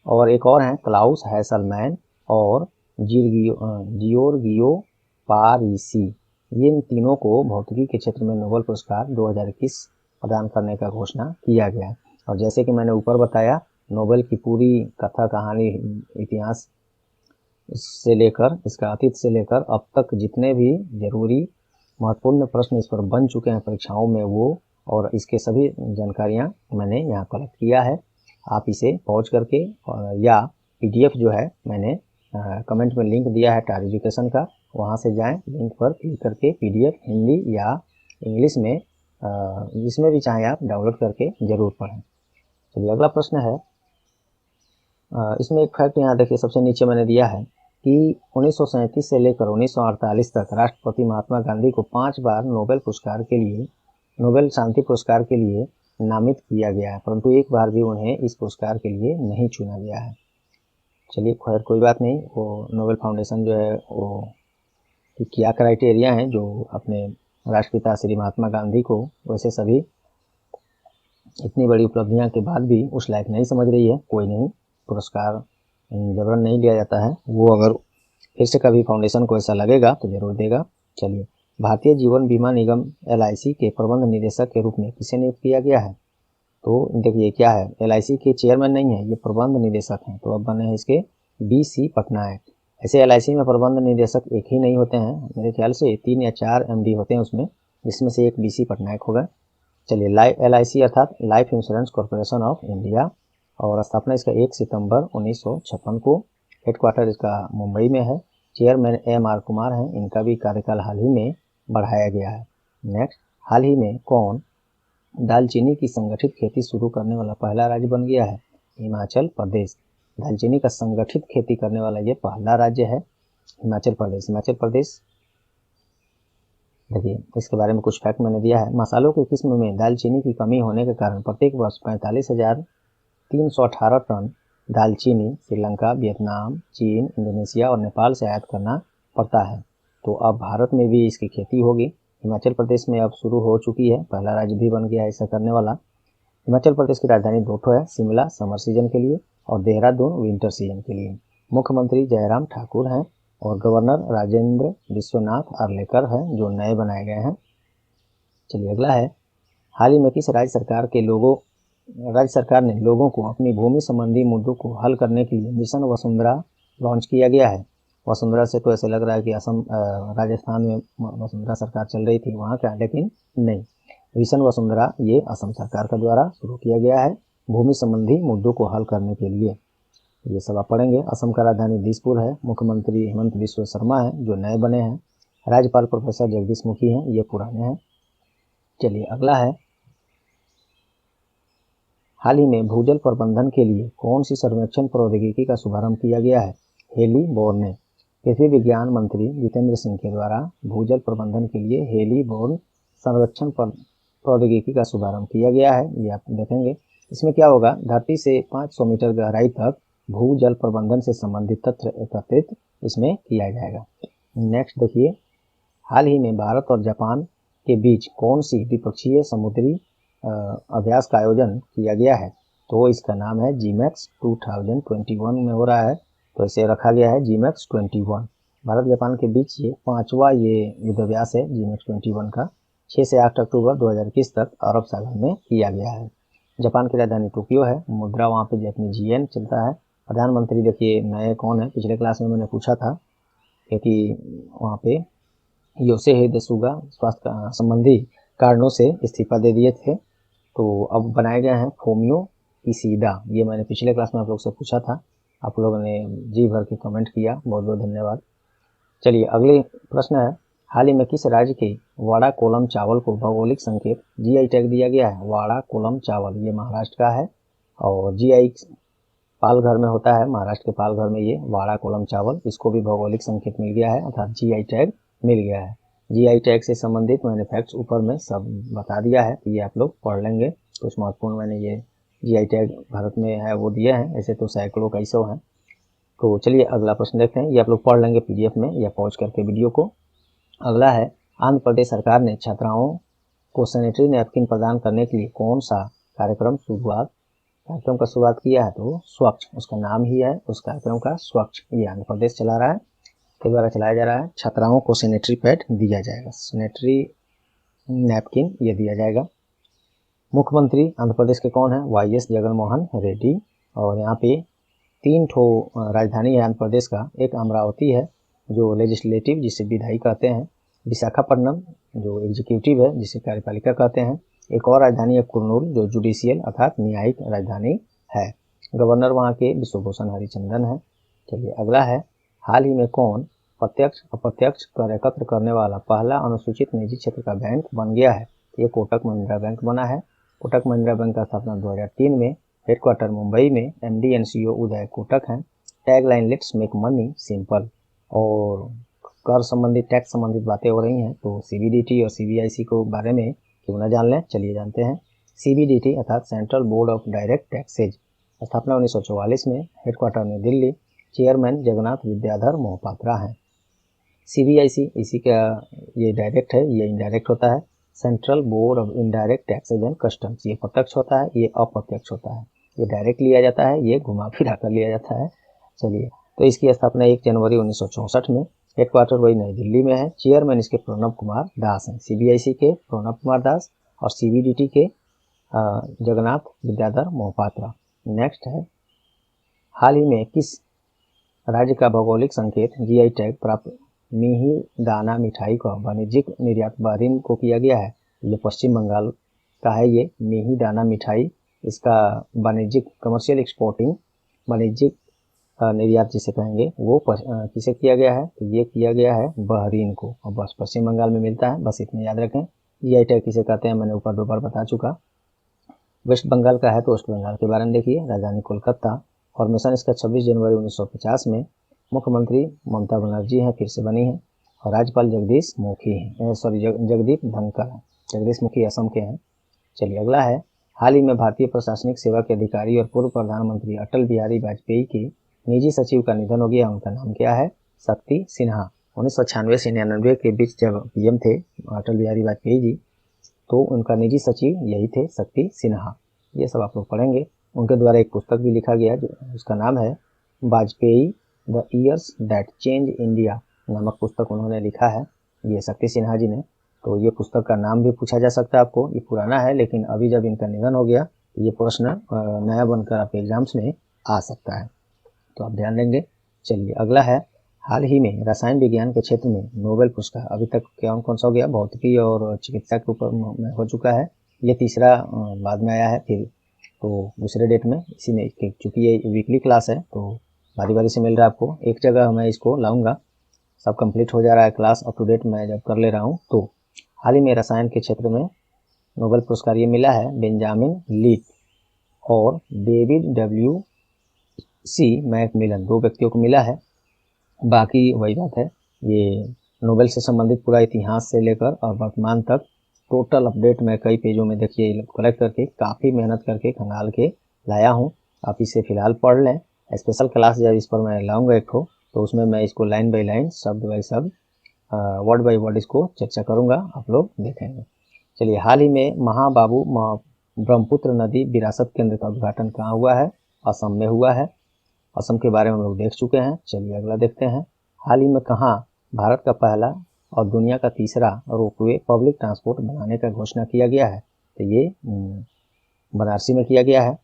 और एक और हैं क्लाउस हैसलमैन और जियोर्गियो पारिसी, ये इन तीनों को भौतिकी के क्षेत्र में नोबेल पुरस्कार 2021 प्रदान करने का घोषणा किया गया है। और जैसे कि मैंने ऊपर बताया, नोबेल की पूरी कथा कहानी, इतिहास से लेकर, इसका अतीत से लेकर अब तक जितने भी जरूरी महत्वपूर्ण प्रश्न इस पर बन चुके हैं परीक्षाओं में, वो और इसके सभी जानकारियां मैंने यहाँ कलेक्ट किया है। आप इसे पॉज करके या PDF जो है मैंने कमेंट में लिंक दिया है टार एजुकेशन का, वहाँ से जाएं, लिंक पर क्लिक करके PDF हिंदी या इंग्लिश में जिसमें भी चाहें आप डाउनलोड करके जरूर पढ़ें। चलिए अगला प्रश्न है, इसमें एक फैक्ट यहाँ देखिए, सबसे नीचे मैंने दिया है कि 1937 से लेकर 1948 तक राष्ट्रपति महात्मा गांधी को 5 बार नोबेल शांति पुरस्कार के लिए नामित किया गया है, परंतु एक बार भी उन्हें इस पुरस्कार के लिए नहीं चुना गया है। चलिए खैर कोई बात नहीं, वो नोबेल फाउंडेशन जो है वो क्या क्राइटेरिया है जो अपने राष्ट्रपिता श्री महात्मा गांधी को वैसे सभी इतनी बड़ी उपलब्धियां के बाद भी उस लायक नहीं समझ रही है, कोई नहीं, पुरस्कार जबरन नहीं लिया जाता है, वो अगर फिर से कभी फाउंडेशन को ऐसा लगेगा तो जरूर देगा। चलिए, भारतीय जीवन बीमा निगम LIC के प्रबंध निदेशक के रूप में किसे नियुक्त किया गया है? तो देखिए क्या है, LIC के चेयरमैन नहीं है, ये प्रबंध निदेशक हैं, तो अब बने हैं इसके BC पटनायक। ऐसे LIC में प्रबंध निदेशक एक ही नहीं होते हैं, मेरे ख्याल से 3 या 4 MD होते हैं उसमें, जिसमें से एक BC पटनायक होगा। चलिए, LIC अर्थात life insurance corporation of India, और स्थापना इसका 1 सितंबर 1956 को, हेडक्वार्टर इसका मुंबई में है, चेयरमैन AMR कुमार हैं, इनका भी कार्यकाल हाल ही में बढ़ाया गया है। नेक्स्ट, हाल ही में कौन दालचीनी की संगठित खेती शुरू करने वाला पहला राज्य बन गया है? हिमाचल प्रदेश। दालचीनी का संगठित खेती करने वाला ये पहला राज्य है, हिमाचल प्रदेश। देखिए इसके बारे में कुछ फैक्ट मैंने दिया है। मसालों की किस्म में दालचीनी की कमी होने के कारण प्रत्येक वर्ष 45,318 टन दालचीनी श्रीलंका, वियतनाम, चीन, इंडोनेशिया और नेपाल से आयात करना पड़ता है। तो अब भारत में भी इसकी खेती होगी। हिमाचल प्रदेश में अब शुरू हो चुकी है, पहला राज्य भी बन गया है ऐसा करने वाला। हिमाचल प्रदेश की राजधानी 2 है, शिमला समर सीजन के लिए और देहरादून विंटर सीजन के लिए। मुख्यमंत्री जयराम ठाकुर हैं और गवर्नर राजेंद्र विश्वनाथ आर्लेकर हैं, जो नए बनाए गए हैं। चलिए अगला है, हाल ही में किस राज्य सरकार ने लोगों को अपनी भूमि संबंधी मुद्दों को हल करने के लिए मिशन वसुंधरा लॉन्च किया गया है? वसुंधरा से तो ऐसे लग रहा है कि असम, राजस्थान में वसुंधरा सरकार चल रही थी वहाँ का, लेकिन नहीं, मिशन वसुंधरा ये असम सरकार का द्वारा शुरू किया गया है भूमि संबंधी मुद्दों को हल करने के लिए। ये सब आप पढ़ेंगे। असम का राजधानी दिसपुर है। मुख्यमंत्री हेमंत बिस्वा शर्मा है जो नए बने हैं। राज्यपाल प्रोफेसर जगदीश मुखी हैं, ये पुराने हैं। चलिए अगला है, हाल ही में भूजल प्रबंधन के लिए कौन सी सर्वेक्षण प्रौद्योगिकी का शुभारंभ किया गया है? हेली बोर्न ने। पृथ्वी विज्ञान मंत्री जितेंद्र सिंह के द्वारा भूजल प्रबंधन के लिए हेली बोर्न सर्वेक्षण प्रौद्योगिकी का शुभारंभ किया गया है। ये आप देखेंगे। इसमें क्या होगा, धरती से 500 मीटर गहराई तक भूजल प्रबंधन से संबंधित तथ्य एकत्रित इसमें किया जाएगा। नेक्स्ट देखिए, हाल ही में भारत और जापान के बीच कौन सी द्विपक्षीय समुद्री अभ्यास का आयोजन किया गया है? तो इसका नाम है जीमैक्स 2021 में हो रहा है, तो इसे रखा गया है जीमैक्स 21। भारत जापान के बीच ये 5वां ये युद्धाभ्यास है जीमैक्स 21 का। 6 से 8 अक्टूबर 2021 तक अरब सागर में किया गया है। जापान की राजधानी टोक्यो है। मुद्रा वहाँ पे जैपनीज येन चलता है। प्रधानमंत्री देखिए नए कौन है, पिछले क्लास में मैंने पूछा था क्योंकि वहाँ पे योशिहिदे सुगा स्वास्थ्य संबंधी कारणों से इस्तीफा दे दिए थे, तो अब बनाए गए हैं फोमियो किशिदा। ये मैंने पिछले क्लास में आप लोग से पूछा था, आप लोगों ने जी भर के कमेंट किया, बहुत बहुत धन्यवाद। चलिए अगले प्रश्न है, हाल ही में किस राज्य के वाड़ा कोलम चावल को भौगोलिक संकेत जीआई टैग दिया गया है? वाड़ा कोलम चावल ये महाराष्ट्र का है और जीआई पालघर में होता है। महाराष्ट्र के पालघर में ये वाड़ा कोलम चावल, इसको भी भौगोलिक संकेत मिल गया है अर्थात जीआई टैग मिल गया है। जीआई टैग से संबंधित मैंने फैक्ट्स ऊपर में सब बता दिया है, तो ये आप लोग पढ़ लेंगे। कुछ महत्वपूर्ण मैंने ये जीआई टैग भारत में है वो दिया है, ऐसे तो सैकड़ों कई सौ हैं। तो चलिए अगला प्रश्न देखते हैं, ये आप लोग पढ़ लेंगे पीडीएफ में या पॉज करके वीडियो को। अगला है, आंध्र प्रदेश सरकार ने छात्राओं को सैनिटरी नैपकिन प्रदान करने के लिए कौन सा कार्यक्रम का शुरुआत किया है? तो स्वच्छ, उसका नाम ही है उस कार्यक्रम का स्वच्छ। ये आंध्र प्रदेश चला रहा है, के द्वारा चलाया जा रहा है। छात्राओं को सैनिटरी पैड दिया जाएगा, सैनिटरी नैपकिन ये दिया जाएगा। मुख्यमंत्री आंध्र प्रदेश के कौन है? वाईएस जगनमोहन रेड्डी। और यहाँ पे 3 ठो राजधानी है आंध्र प्रदेश का। एक अमरावती है जो लेजिस्लेटिव जिसे विधायी कहते हैं, विशाखापट्टनम जो एग्जीक्यूटिव है जिसे कार्यपालिका कहते हैं, एक और राजधानी है कुर्नूल जो जुडिशियल अर्थात न्यायिक राजधानी है। गवर्नर वहाँ के विश्वभूषण हरिचंदन है। चलिए अगला है, हाल ही में कौन प्रत्यक्ष अप्रत्यक्ष कर एकत्र करने वाला पहला अनुसूचित निजी क्षेत्र का बैंक बन गया है? ये कोटक महिंद्रा बैंक बना है। कोटक महिंद्रा बैंक का स्थापना 2003 में, हेडक्वार्टर मुंबई में, MD and CEO Uday Kotak हैं। Tagline let's make money simple. और कर संबंधित टैक्स संबंधित बातें हो रही हैं, तो सीबीडीटी और सीबीआईसी को बारे में क्यों ना जान लें, चलिए जानते हैं। सीबीडीटी अर्थात central board of direct taxes, स्थापना 1944 में, हेडक्वार्टर में दिल्ली, चेयरमैन जगन्नाथ विद्याधर मोहपात्रा हैं। सीबीआईसी इसी का ये डायरेक्ट है, ये इनडायरेक्ट होता है। Central board of indirect taxes and customs, ये प्रत्यक्ष होता है, ये अप्रत्यक्ष होता है। ये डायरेक्ट लिया जाता है, ये घुमा फिरा कर लिया जाता है। चलिए, तो इसकी स्थापना 1 जनवरी 1964 में, हेडक्वार्टर वही नई दिल्ली में है। चेयरमैन इसके प्रणब कुमार दास हैं, सीबीआईसी के प्रणब कुमार दास और सीबीडीटी के जगन्नाथ विद्याधर मोहपात्रा। नेक्स्ट है, हाल ही में किस राज्य का भौगोलिक संकेत जीआई टैग प्राप्त मिहिदाना मिठाई का वाणिज्यिक निर्यात बहरीन को किया गया है? ये पश्चिम बंगाल का है। ये मिहिदाना मिठाई, इसका वाणिज्यिक कमर्शियल एक्सपोर्टिंग वाणिज्यिक निर्यात जिसे कहेंगे वो किसे किया गया है? तो ये किया गया है बहरीन को, और बस पश्चिम बंगाल में मिलता है, बस इतना याद रखें। जीआई टैग किसे कहते हैं मैंने ऊपर 2 बार बता चुका। वेस्ट बंगाल का है तो वेस्ट बंगाल के बारे में देखिए। राजधानी कोलकाता, फॉर्मेशन इसका 26 जनवरी 1950 में, मुख्यमंत्री ममता बनर्जी हैं, फिर से बनी है, और राज्यपाल जगदीश मुखी हैं, जगदीप धनखड़, जगदीश मुखी असम के हैं। चलिए अगला है, हाल ही में भारतीय प्रशासनिक सेवा के अधिकारी और पूर्व प्रधानमंत्री अटल बिहारी वाजपेयी के निजी सचिव का निधन हो गया, उनका नाम क्या है? शक्ति सिन्हा। 1996 से 99 के बीच जब पीएम थे अटल बिहारी वाजपेयी जी, तो उनका निजी सचिव यही थे, शक्ति सिन्हा। ये सब आप लोग पढ़ेंगे। उनके द्वारा एक पुस्तक भी लिखा गया जो उसका नाम है Vajpayee the years that change India नामक पुस्तक उन्होंने लिखा है, ये शक्ति सिन्हा जी ने। तो ये पुस्तक का नाम भी पूछा जा सकता है आपको, ये पुराना है लेकिन अभी जब इनका निधन हो गया तो ये प्रश्न नया बनकर आपके एग्जाम्स में आ सकता है, तो आप ध्यान देंगे। चलिए अगला है, हाल ही में रसायन विज्ञान के क्षेत्र में नोबेल पुरस्कार अभी तक कौन सा हो गया? भौतिकी और चिकित्सा के ऊपर में हो चुका है, ये तीसरा बाद में आया है। फिर तो दूसरे डेट में इसी में, चूँकि ये वीकली क्लास है तो बारी बारी से मिल रहा है आपको। एक जगह मैं इसको लाऊंगा, सब कंप्लीट हो जा रहा है क्लास अप टू डेट मैं जब कर ले रहा हूँ। तो हाल ही में रसायन के क्षेत्र में नोबेल पुरस्कार ये मिला है बेंजामिन लीट और डेविड डब्ल्यू सी मैकमिलन, 2 व्यक्तियों को मिला है। बाकी वही बात है, ये नोबेल से संबंधित पूरा इतिहास से लेकर और वर्तमान तक टोटल अपडेट मैं कई पेजों में देखिए कलेक्ट करके काफ़ी मेहनत करके खंगाल के लाया हूँ। आप इसे फिलहाल पढ़ लें। स्पेशल क्लास जब इस पर मैं लाऊंगा एक ठो, तो उसमें मैं इसको लाइन बाई लाइन, शब्द बाई शब्द, वर्ड बाई वर्ड इसको चर्चा करूँगा, आप लोग देखेंगे। चलिए, हाल ही में महाबाबू ब्रह्मपुत्र नदी विरासत केंद्र का उद्घाटन कहाँ हुआ है? असम में हुआ है। असम के बारे में हम लोग देख चुके हैं। चलिए अगला देखते हैं। हाल ही में कहाँ भारत का पहला और दुनिया का तीसरा रोपवे पब्लिक ट्रांसपोर्ट बनाने का घोषणा किया गया है? तो ये बनारसी में किया गया है,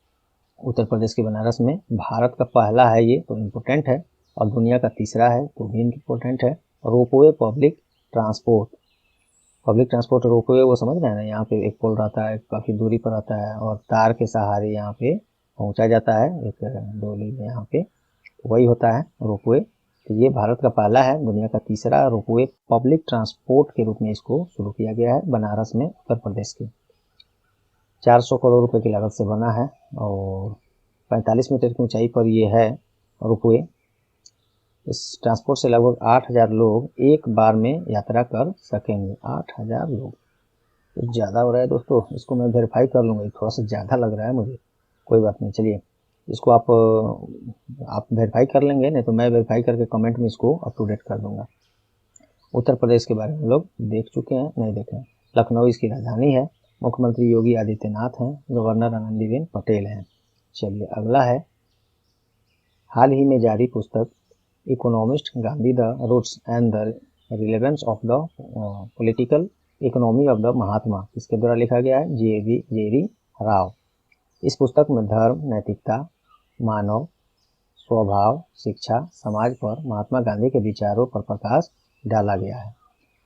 उत्तर प्रदेश के बनारस में। भारत का पहला है ये तो इम्पोर्टेंट है, और दुनिया का तीसरा है तो भी इम्पोर्टेंट है। रोपवे पब्लिक ट्रांसपोर्ट रोपवे, वो समझ रहे हैं ना, यहाँ पे एक पोल रहता है, काफ़ी दूरी पर रहता है और तार के सहारे यहाँ पे पहुँचा जाता है एक डोली में, यहाँ पे वही होता है रोपवे। तो ये भारत का पहला है, दुनिया का तीसरा रोपवे पब्लिक ट्रांसपोर्ट के रूप में इसको शुरू किया गया है बनारस में, उत्तर प्रदेश के। 400 करोड़ रुपए की लागत से बना है और 45 मीटर की ऊंचाई पर ये है रोपवे। इस ट्रांसपोर्ट से लगभग 8000 लोग एक बार में यात्रा कर सकेंगे। 8000 लोग तो ज़्यादा हो रहा है दोस्तों, इसको मैं वेरीफाई कर लूँगा, थोड़ा सा ज़्यादा लग रहा है मुझे, कोई बात नहीं। चलिए इसको आप वेरीफाई कर लेंगे, नहीं तो मैं वेरीफाई करके कमेंट में इसको अप टू डेट कर दूंगा। उत्तर प्रदेश के बारे में लोग देख चुके हैं, नहीं देखे। लखनऊ इसकी राजधानी है। मुख्यमंत्री योगी आदित्यनाथ हैं, गवर्नर आनंदीबेन पटेल हैं। चलिए अगला है, हाल ही में जारी पुस्तक economist Gandhi the roots and the relevance of the political economy of the Mahatma, इसके द्वारा लिखा गया है जेरी राव। इस पुस्तक में धर्म, नैतिकता, मानव स्वभाव, शिक्षा, समाज पर महात्मा गांधी के विचारों पर प्रकाश डाला गया है।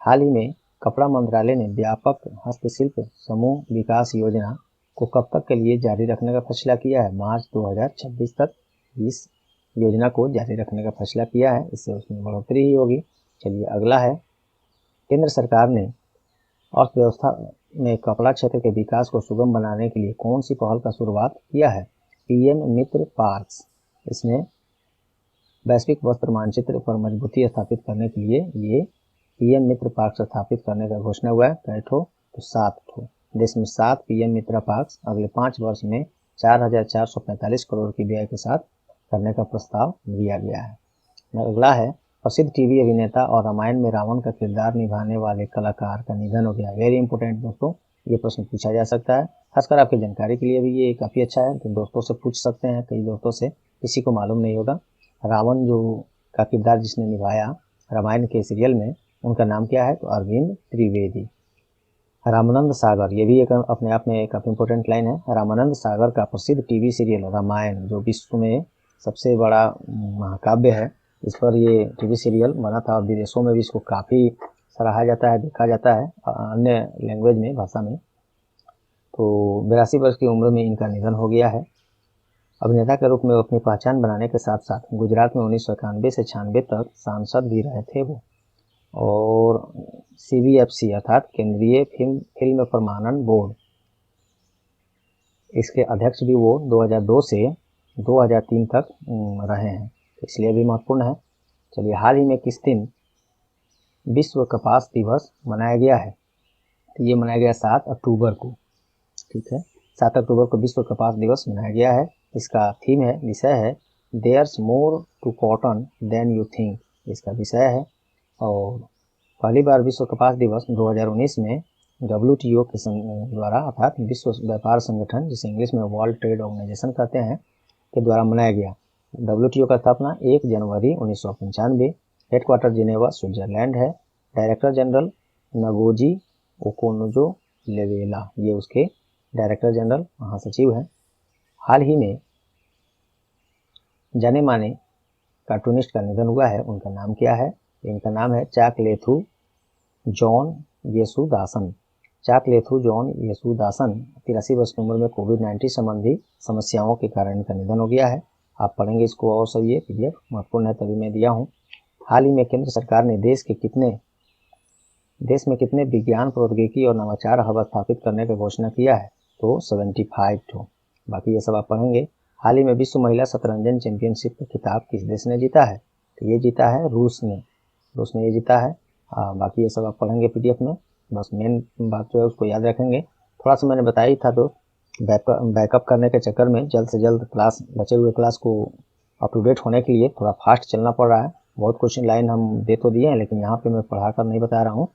हाल ही में कपड़ा मंत्रालय ने व्यापक हस्तशिल्प समूह विकास योजना को कब तक के लिए जारी रखने का फैसला किया है? मार्च 2026 तक इस योजना को जारी रखने का फैसला किया है, इससे उसमें बढ़ोतरी ही होगी। चलिए अगला है, केंद्र सरकार ने अर्थव्यवस्था में कपड़ा क्षेत्र के विकास को सुगम बनाने के लिए कौन सी पहल का शुरुआत किया है? पीएम मित्र पार्क्स। इसमें वैश्विक वस्त्र मानचित्र पर मजबूती स्थापित करने के लिए ये पीएम मित्र पार्क स्थापित करने का घोषणा हुआ है। कई ठो? तो 7 ठो। देश में 7 पीएम मित्र पार्क अगले 5 वर्ष में 4445 करोड़ की व्यय के साथ करने का प्रस्ताव दिया गया है। अगला है, प्रसिद्ध टीवी अभिनेता और रामायण में रावण का किरदार निभाने वाले कलाकार का निधन हो गया। वेरी इंपॉर्टेंट दोस्तों, ये प्रश्न पूछा जा सकता है, खासकर आपकी जानकारी के लिए भी ये काफ़ी अच्छा है, तो दोस्तों से पूछ सकते हैं, कई दोस्तों से, किसी को मालूम नहीं होगा। रावण जो का किरदार जिसने निभाया रामायण के सीरियल में, उनका नाम क्या है? तो अरविंद त्रिवेदी। रामानंद सागर, ये भी एक अपने आप में एक इम्पोर्टेंट लाइन है। रामानंद सागर का प्रसिद्ध टीवी सीरियल रामायण, जो विश्व में सबसे बड़ा महाकाव्य है, इस पर ये टीवी सीरियल बना था और विदेशों में भी इसको काफ़ी सराहा जाता है, देखा जाता है अन्य लैंग्वेज में, भाषा में। तो 82 वर्ष की उम्र में इनका निधन हो गया है। अभिनेता के रूप में वो अपनी पहचान बनाने के साथ साथ गुजरात में 1991 से 96 तक सांसद भी रहे थे वो, और CBFC अर्थात केंद्रीय फिल्म प्रमाणन बोर्ड, इसके अध्यक्ष भी वो 2002 से 2003 तक रहे हैं, इसलिए भी महत्वपूर्ण है। चलिए, हाल ही में किस दिन विश्व कपास दिवस मनाया गया है? तो ये मनाया गया 7 अक्टूबर को, ठीक है, 7 अक्टूबर को विश्व कपास दिवस मनाया गया है। इसका थीम है, विषय है there's more to cotton than you think, इसका विषय है। और पहली बार विश्व कपास दिवस 2019 में WTO के द्वारा, अर्थात विश्व व्यापार संगठन, जिसे इंग्लिश में वर्ल्ड ट्रेड ऑर्गेनाइजेशन कहते हैं, के द्वारा मनाया गया। WTO का स्थापना 1 जनवरी 1995, हेडक्वार्टर जिनेवा स्विट्जरलैंड है। डायरेक्टर जनरल नगोजी ओकोनजो-इलेवेला, ये उसके डायरेक्टर जनरल महासचिव हैं। हाल ही में जाने माने कार्टूनिस्ट का निधन हुआ है, उनका नाम क्या है? इनका नाम है चाकलेथु जॉन येसुदासन। चाकलेथु जॉन येसुदासन 83 वर्ष की उम्र में कोविड-19 संबंधी समस्याओं के कारण इनका निधन हो गया है। आप पढ़ेंगे इसको और सब, ये पीडीएफ महत्वपूर्ण है तभी मैं दिया हूँ। हाल ही में केंद्र सरकार ने देश में कितने विज्ञान प्रौद्योगिकी और नवाचार हब स्थापित करने की घोषणा किया है, तो 75 ठो। बाकी ये सब आप पढ़ेंगे। हाल ही में विश्व महिला शतरंजन चैंपियनशिप का खिताब किस देश ने जीता है, तो ये जीता है रूस ने ये जीता है। बाकी ये सब आप पढ़ेंगे पीडीएफ में, बस मेन बात जो है उसको याद रखेंगे। थोड़ा सा मैंने बताया ही था, तो बैकअप करने के चक्कर में जल्द से जल्द बचे हुए क्लास को अप टू डेट होने के लिए थोड़ा फास्ट चलना पड़ रहा है। बहुत क्वेश्चन लाइन हम दे तो दिए हैं, लेकिन यहाँ पे मैं पढ़ा कर नहीं बता रहा हूँ,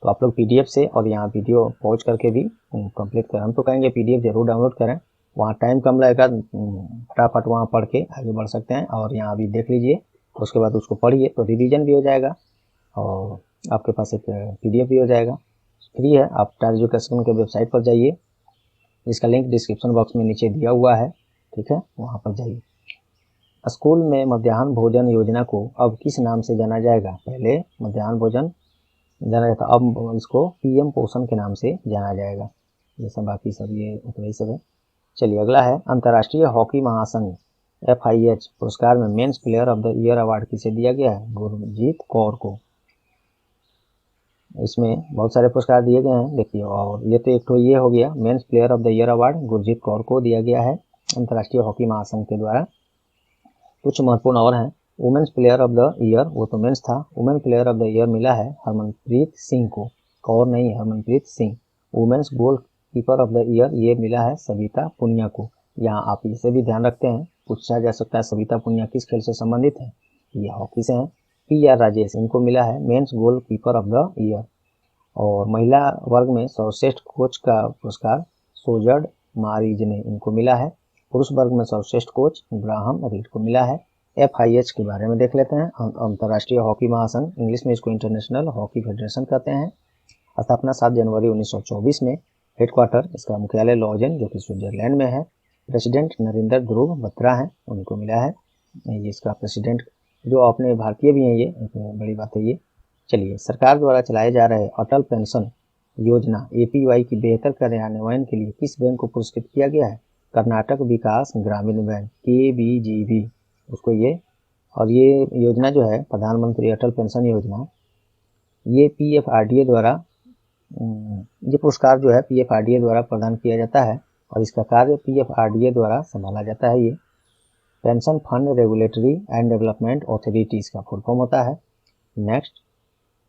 तो आप लोग पीडीएफ से और यहाँ वीडियो पॉज करके भी कंप्लीट करें। हम तो कहेंगे पीडीएफ जरूर डाउनलोड करें, वहाँ टाइम कम लगेगा, फटाफट वहाँ पढ़ के आगे बढ़ सकते हैं। और यहाँ अभी देख लीजिए, उसके बाद उसको पढ़िए तो रिवीजन भी हो जाएगा और आपके पास एक पीडीएफ भी हो जाएगा। फ्री है, आप टार एजुकेशन के वेबसाइट पर जाइए, इसका लिंक डिस्क्रिप्शन बॉक्स में नीचे दिया हुआ है, ठीक है, वहाँ पर जाइए। स्कूल में मध्याह्न भोजन योजना को अब किस नाम से जाना जाएगा? पहले मध्याह्न भोजन जाना जाता, अब इसको पीएम पोषण के नाम से जाना जाएगा। ये सब बाकी सब ये उतना ही सब है। चलिए अगला है, अंतर्राष्ट्रीय हॉकी महासंघ FIH पुरस्कार में men's player of the year award किसे दिया गया है? गुरजीत कौर को। इसमें बहुत सारे पुरस्कार दिए गए हैं, देखिए, और ये तो एक तो ये हो गया, men's player of the year award Gurjeet Kaur को दिया गया है अंतर्राष्ट्रीय हॉकी महासंघ के द्वारा। कुछ महत्वपूर्ण और हैं। Women's player of the year, वो तो मेंस था, women player of the year मिला है हरमनप्रीत सिंह को, कौर नहीं, Harmanpreet Singh. Women's goalkeeper of the year, ये मिला है सविता पुनिया को। यहाँ आप इसे भी ध्यान रखते हैं, पूछा जा सकता है सविता पुनिया किस खेल से संबंधित है, ये हॉकी से हैं। PR राजेश, इनको मिला है men's goalkeeper of the year. और महिला वर्ग में सर्वश्रेष्ठ कोच का पुरस्कार सोजर्ड मारिज ने, इनको मिला है। पुरुष वर्ग में सर्वश्रेष्ठ कोच ग्राहम रीड को मिला है। FIH के बारे में देख लेते हैं, अंतर्राष्ट्रीय हॉकी महासंघ, इंग्लिश में इसको इंटरनेशनल हॉकी फेडरेशन कहते हैं। स्थापना 7 जनवरी 1924 में। हेडक्वार्टर इसका मुख्यालय लॉजन जो कि स्विट्जरलैंड में है। प्रेसिडेंट नरेंद्र ध्रुव बत्रा हैं, उनको मिला है ये इसका प्रेसिडेंट, जो अपने भारतीय भी हैं, ये बड़ी बात है ये। चलिए, सरकार द्वारा चलाए जा रहे अटल पेंशन योजना APY की बेहतर कार्यान्वयन के लिए किस बैंक को पुरस्कृत किया गया है? कर्नाटक विकास ग्रामीण बैंक KBGB उसको ये। और ये योजना जो है प्रधानमंत्री अटल पेंशन योजना, ये PFRDA द्वारा, ये पुरस्कार जो है PFRDA द्वारा प्रदान किया जाता है और इसका कार्य PFRDA द्वारा संभाला जाता है। ये pension fund regulatory and development authority इसका फुल फॉर्म होता है। नेक्स्ट,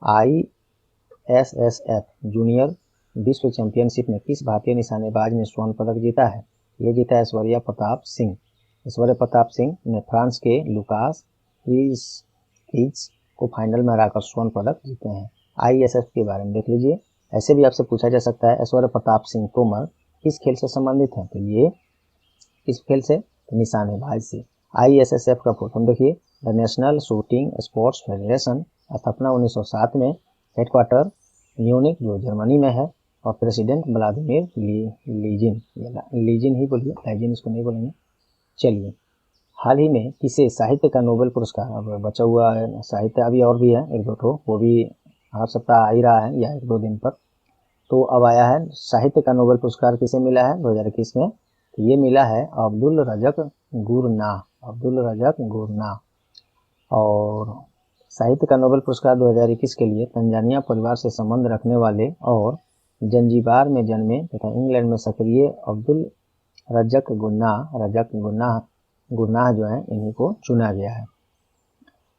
ISSF जूनियर विश्व चैंपियनशिप में किस भारतीय निशानेबाज ने स्वर्ण पदक जीता है? ये जीता है ऐश्वर्या प्रताप सिंह। ऐश्वर्या प्रताप सिंह ने फ्रांस के लुकास हीज को फाइनल में हराकर स्वर्ण पदक जीते हैं। ISSF के बारे में देख लीजिए, ऐसे भी आपसे पूछा जा सकता है ऐश्वर्या प्रताप सिंह तोमर किस खेल से संबंधित हैं, तो ये किस खेल से? निशानेबाज से। ISSF का फुल फॉर्म देखिए, the national shooting sports federation. स्थापना 1907 में। हेडक्वार्टर म्यूनिक जो जर्मनी में है और प्रेसिडेंट व्लादिमीर लीजिन, लीजिन ही बोलिए, लाइजिन इसको नहीं बोलेंगे। चलिए, हाल ही में किसे साहित्य का नोबेल पुरस्कार, अब बचा हुआ है साहित्य अभी और भी है एक दो ठो, वो भी हर सप्ताह आ ही रहा है या एक दो दिन पर, तो अब आया है साहित्य का नोबेल पुरस्कार किसे मिला है 2021 में? तो ये मिला है अब्दुल रज़क गुरनाह। और साहित्य का नोबेल पुरस्कार 2021 के लिए तंजानिया परिवार से संबंध रखने वाले और जंजीबार में जन्मे तथा इंग्लैंड में सक्रिय अब्दुल रज़क गुरनाह जो है, इन्हीं को चुना गया है।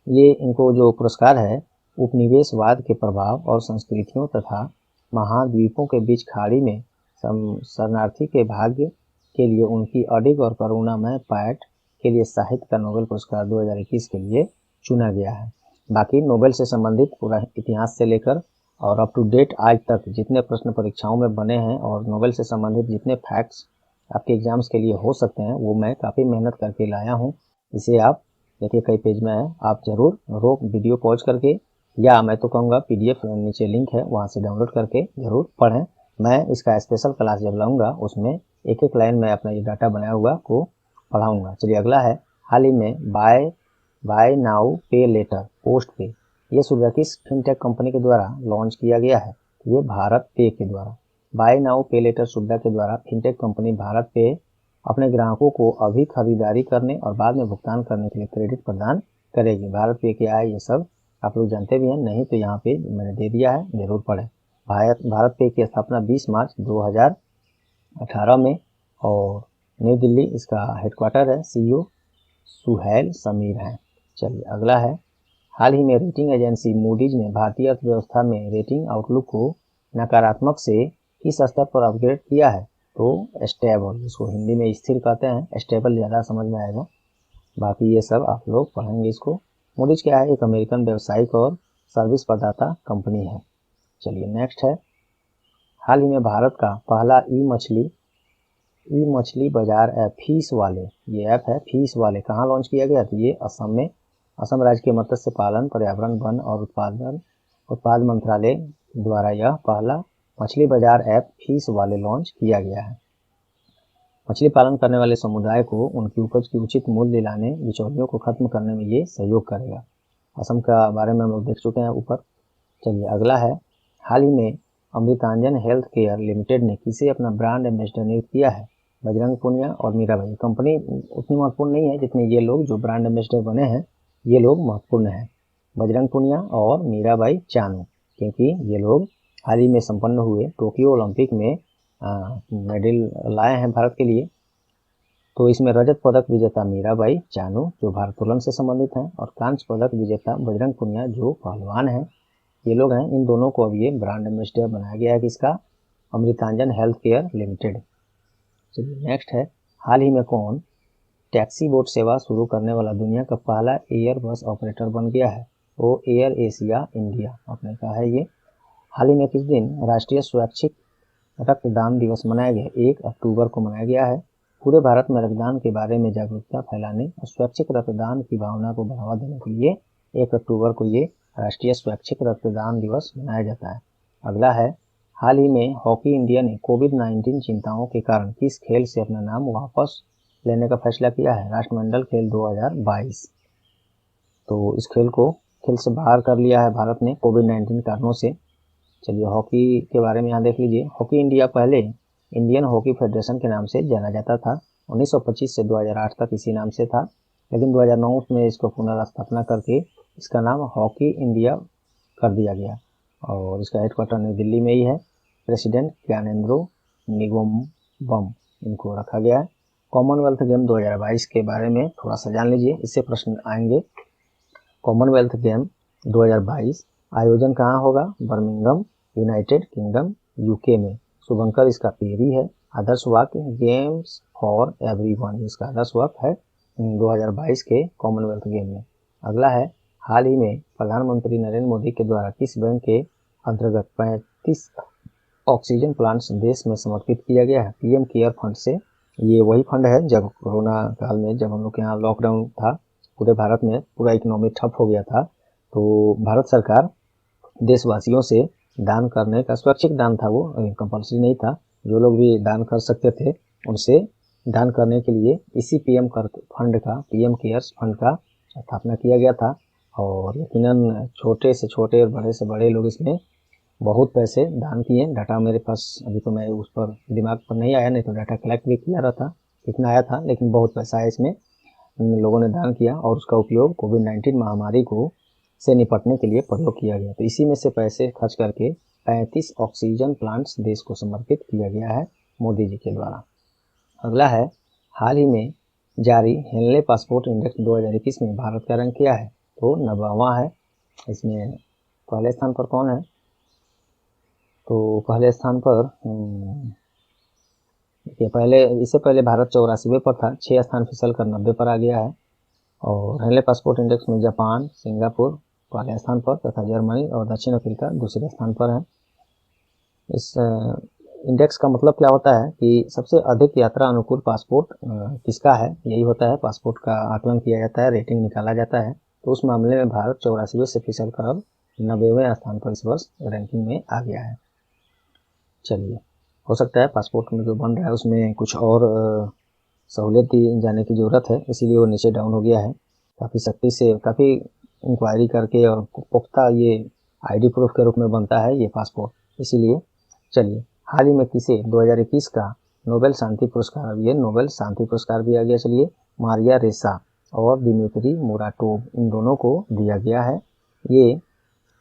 ये इनको जो पुरस्कार है उपनिवेशवाद के प्रभाव और संस्कृतियों तथा महाद्वीपों के बीच खाड़ी में शरणार्थी के भाग्य के लिए उनकी अडिग और करुणामय पैठ के लिए साहित्य का नोबेल पुरस्कार 2021 के लिए चुना गया है। बाकी नोबेल से संबंधित पूरा इतिहास से लेकर और अप टू डेट आज तक जितने प्रश्न परीक्षाओं में बने हैं और नोबेल से संबंधित जितने फैक्ट्स आपके एग्जाम्स के लिए हो सकते हैं, वो मैं काफ़ी मेहनत करके लाया हूँ। इसे आप देखिए कई पेज में है, आप ज़रूर वीडियो पॉज करके, या मैं तो कहूँगा PDF नीचे लिंक है वहाँ से डाउनलोड करके ज़रूर पढ़ें। मैं इसका स्पेशल क्लास जब लाऊंगा उसमें एक एक लाइन में अपना ये डाटा बनाया हुआ को पढ़ाऊँगा। चलिए अगला है, हाल ही में बाय नाउ पे लेटर पोस्ट पे, ये सुविधा किस फिनटेक कंपनी के द्वारा लॉन्च किया गया है? ये भारत पे के द्वारा। बाय नाउ पे लेटर सुविधा के द्वारा फिनटेक कंपनी भारत पे अपने ग्राहकों को अभी खरीदारी करने और बाद में भुगतान करने के लिए क्रेडिट प्रदान करेगी। भारत पे क्या है ये सब आप लोग जानते भी हैं, नहीं तो यहाँ पे मैंने दे दिया है, जरूर पढ़ें। भारत पे की स्थापना 20 मार्च 2018 में और नई दिल्ली इसका हेडक्वार्टर है। CEO सुहैल समीर हैं। चलिए अगला है, हाल ही में रेटिंग एजेंसी मूडीज ने भारतीय अर्थव्यवस्था में रेटिंग आउटलुक को नकारात्मक से किस स्तर पर अपग्रेड किया है? तो स्टेबल, जिसको हिंदी में स्थिर कहते हैं, स्टेबल ज़्यादा समझ में आएगा। बाकी ये सब आप लोग पढ़ेंगे इसको। मूडीज क्या है? एक अमेरिकन व्यावसायिक और सर्विस प्रदाता कंपनी है। चलिए नेक्स्ट है, हाल ही में भारत का पहला ई मछली बाजार ऐप फीस वाले, ये ऐप है फीस वाले, कहाँ लॉन्च किया गया? तो ये असम में, असम राज्य के मत्स्य पालन, पर्यावरण, वन और उत्पाद मंत्रालय द्वारा यह पहला मछली बाजार ऐप फीस वाले लॉन्च किया गया है। मछली पालन करने वाले समुदाय को उनकी उपज की उचित मूल्य दिलाने, बिचौलियों को खत्म करने में ये सहयोग करेगा। असम का बारे में हम लोग देख चुके हैं ऊपर। चलिए अगला है, हाल ही में अमृतांजन हेल्थ केयर लिमिटेड ने किसे अपना ब्रांड एम्बेसडर नियुक्त किया है? बजरंग पुनिया और मीराबाई। कंपनी उतनी महत्वपूर्ण नहीं है जितने ये लोग जो ब्रांड एम्बेसडर बने हैं ये लोग महत्वपूर्ण हैं, बजरंग पुनिया और मीराबाई चानू, क्योंकि ये लोग हाल ही में संपन्न हुए टोक्यो ओलंपिक में मेडल लाए हैं भारत के लिए। तो इसमें रजत पदक विजेता मीराबाई चानू जो भारोत्तोलन से संबंधित हैं और कांस्य पदक विजेता बजरंग पुनिया जो पहलवान हैं, ये लोग हैं। इन दोनों को अब ये ब्रांड एम्बेसडर बनाया गया है किसका? Amrutanjan health care limited. चलिए नेक्स्ट है, हाल ही में कौन टैक्सी बोट सेवा शुरू करने वाला दुनिया का पहला एयर बस ऑपरेटर बन गया है? वो एयर एशिया इंडिया अपने का है ये। हाल ही में किस दिन राष्ट्रीय स्वैच्छिक रक्तदान दिवस मनाया गया? 1 अक्टूबर को मनाया गया है। पूरे भारत में रक्तदान के बारे में जागरूकता फैलाने और स्वैच्छिक रक्तदान की भावना को बढ़ावा देने के लिए 1 अक्टूबर को ये राष्ट्रीय स्वैच्छिक रक्तदान दिवस मनाया जाता है। अगला है, हाल ही में हॉकी इंडिया ने कोविड-19 चिंताओं के कारण किस खेल से अपना नाम वापस लेने का फैसला किया है? राष्ट्रमंडल खेल 2022। तो इस खेल को खेल से बाहर कर लिया है भारत ने कोविड-19 कारणों से। चलिए हॉकी के बारे में यहाँ देख लीजिए। हॉकी इंडिया पहले इंडियन हॉकी फेडरेशन के नाम से जाना जाता था। 1925 से 2008 तक इसी नाम से था, लेकिन 2009 में इसको पुनर्स्थापना करके इसका नाम हॉकी इंडिया कर दिया गया और इसका हेडक्वार्टर नई दिल्ली में ही है। प्रेसिडेंट ज्ञानेंद्रो निंगोमबम इनको रखा गया है। कॉमनवेल्थ गेम 2022 के बारे में थोड़ा सा जान लीजिए, इससे प्रश्न आएंगे। कॉमनवेल्थ गेम 2022 आयोजन कहाँ होगा? बर्मिंघम, यूनाइटेड किंगडम, यूके में। शुभंकर इसका पेरी है। आदर्श वाक्य गेम्स फॉर एवरीवन, इसका आदर्श वाक्य है 2022 के कॉमनवेल्थ गेम में। अगला है, हाल ही में प्रधानमंत्री नरेंद्र मोदी के द्वारा किस बैंक के अंतर्गत 35 ऑक्सीजन प्लांट्स देश में समर्पित किया गया है? पीएम केयर फंड से। ये वही फंड है जब कोरोना काल में, जब हम लोग के यहाँ लॉकडाउन था, पूरे भारत में पूरा इकोनॉमी ठप हो गया था, तो भारत सरकार देशवासियों से दान करने का, स्वैच्छिक दान था वो, कंपल्सरी नहीं था, जो लोग भी दान कर सकते थे उनसे दान करने के लिए इसी पीएम फंड का, पीएम केयर्स फंड का स्थापना किया गया था। और यकीनन छोटे से छोटे और बड़े से बड़े लोग इसमें बहुत पैसे दान किए। डाटा मेरे पास अभी तो मैं उस पर दिमाग पर नहीं आया, नहीं तो डाटा कलेक्ट भी किया रहता, कितना आया था, लेकिन बहुत पैसा है इसमें, लोगों ने दान किया और उसका उपयोग कोविड-19 महामारी को से निपटने के लिए प्रयोग किया गया। तो इसी में से पैसे खर्च करके 35 ऑक्सीजन प्लांट्स देश को समर्पित किया गया है मोदी जी के द्वारा। अगला है, हाल ही में जारी हेनले पासपोर्ट इंडेक्स 2021 में भारत का रैंक क्या है? तो 90वां है। इसमें पहले स्थान पर कौन है? तो पहले स्थान पर इससे पहले भारत 84वें पर था, 6 स्थान फिसल कर 90 पर आ गया है। और हेनले पासपोर्ट इंडेक्स में जापान, सिंगापुर पहले स्थान पर तथा जर्मनी और दक्षिण अफ्रीका दूसरे स्थान पर है। इस इंडेक्स का मतलब क्या होता है कि सबसे अधिक यात्रा अनुकूल पासपोर्ट किसका है, यही होता है। पासपोर्ट का आकलन किया जाता है, रेटिंग निकाला जाता है। तो उस मामले में भारत 84वें से फिसल कर अब 90वें स्थान पर इस वर्ष रैंकिंग में आ गया है। चलिए, हो सकता है पासपोर्ट में जो बन रहा है उसमें कुछ और सहूलियत दी जाने की ज़रूरत है, इसीलिए वो नीचे डाउन हो गया है। काफ़ी सख्ती से, काफ़ी इंक्वायरी करके और पुख्ता ये आईडी प्रूफ के रूप में बनता है ये पासपोर्ट, इसीलिए। चलिए, हाल ही में किसे 2021 का नोबेल शांति पुरस्कार, अब ये नोबेल शांति पुरस्कार भी आ गया, चलिए, मारिया रेसा और दिमित्री मुराटोव, इन दोनों को दिया गया है। ये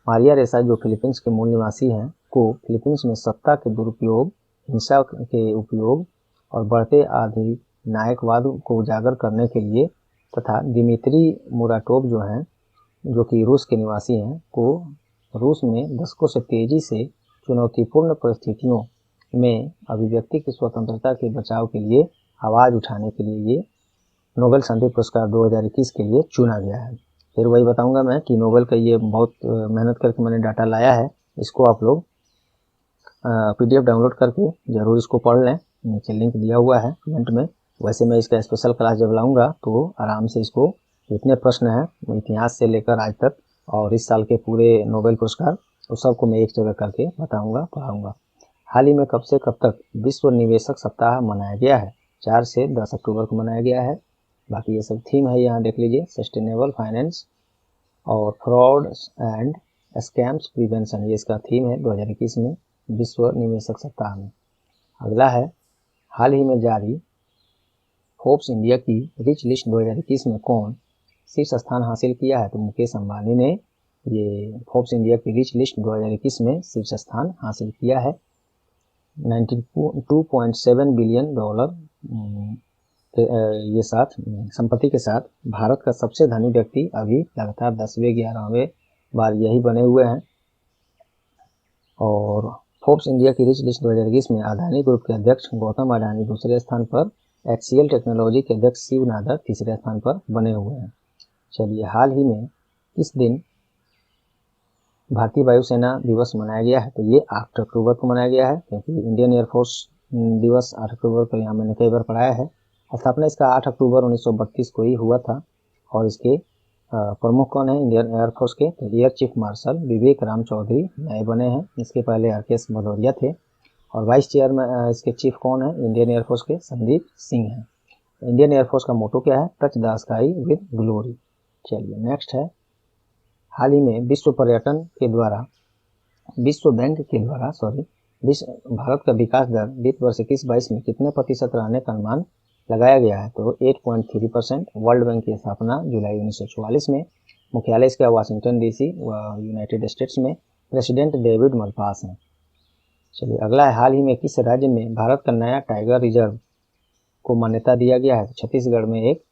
मारिया रेसा जो फिलीपींस के मूल निवासी हैं को फिलीपींस में सत्ता के दुरुपयोग, हिंसा के उपयोग और बढ़ते अधिनायकवाद को उजागर करने के लिए, तथा दिमित्री मुराटोव जो हैं, जो कि रूस के निवासी हैं, को रूस में दशकों से तेजी से चुनौतीपूर्ण परिस्थितियों में अभिव्यक्ति की स्वतंत्रता के बचाव के लिए आवाज़ उठाने के लिए ये नोबेल शांति पुरस्कार 2021 के लिए चुना गया है। फिर वही बताऊंगा मैं कि नोबेल का ये बहुत मेहनत करके मैंने डाटा लाया है, इसको आप लोग PDF डाउनलोड करके ज़रूर इसको पढ़ लें, नीचे लिंक दिया हुआ है कमेंट में। वैसे मैं इसका स्पेशल क्लास जब लाऊंगा तो आराम से इसको जितने प्रश्न हैं इतिहास से लेकर आज तक और इस साल के पूरे नोबेल पुरस्कार, उस सबको मैं एक जगह करके बताऊंगा, पढ़ाऊंगा। हाल ही में कब से कब तक विश्व निवेशक सप्ताह मनाया गया है? 4 से 10 अक्टूबर को मनाया गया है। बाकी ये सब थीम है, यहाँ देख लीजिए, सस्टेनेबल फाइनेंस और फ्रॉड एंड स्कैम्स प्रिवेंशन, ये इसका थीम है 2021 में विश्व निवेशक सप्ताह में। अगला है, हाल ही में जारी फोर्ब्स इंडिया की रिच लिस्ट 2021 में कौन शीर्ष स्थान हासिल किया है? तो मुकेश अंबानी ने ये फोर्ब्स इंडिया की रिच लिस्ट 2021 में शीर्ष स्थान हासिल किया है। 92.7 बिलियन डॉलर ये साथ संपत्ति के साथ भारत का सबसे धनी व्यक्ति अभी लगातार 10वें 11वें बार यही बने हुए हैं। और फोर्ब्स इंडिया की रिच लिस्ट 2021 में अडानी ग्रुप के अध्यक्ष गौतम अडानी दूसरे स्थान पर, HCL टेक्नोलॉजी के अध्यक्ष शिव नादर तीसरे स्थान पर बने हुए हैं। चलिए, हाल ही में किस दिन भारतीय वायुसेना दिवस मनाया गया है? तो ये 8 अक्टूबर को मनाया गया है, क्योंकि इंडियन एयरफोर्स दिवस 8 अक्टूबर को यहाँ मैंने कई बार पढ़ाया है। स्थापना इसका 8 अक्टूबर 1932 को ही हुआ था। और इसके प्रमुख कौन है इंडियन एयरफोर्स के? तो एयर चीफ मार्शल विवेक राम चौधरी नए बने हैं, इसके पहले RKS भदौरिया थे। और वाइस चेयरमैन इसके चीफ कौन है इंडियन एयरफोर्स के? संदीप सिंह हैं। इंडियन एयरफोर्स का मोटो क्या है? Touch the sky with glory. चलिए, नेक्स्ट है, हाल ही में विश्व बैंक के द्वारा भारत का विकास दर वित्त वर्ष 21-22 में कितने प्रतिशत रहने का अनुमान लगाया गया है? तो 8.3%। वर्ल्ड बैंक की स्थापना जुलाई 1944 में, मुख्यालय इसका वाशिंगटन DC यूनाइटेड स्टेट्स में, प्रेसिडेंट डेविड मलपास हैं। चलिए, अगला है, हाल ही में किस राज्य में भारत का नया टाइगर रिजर्व को मान्यता दिया गया है? तो छत्तीसगढ़ में एक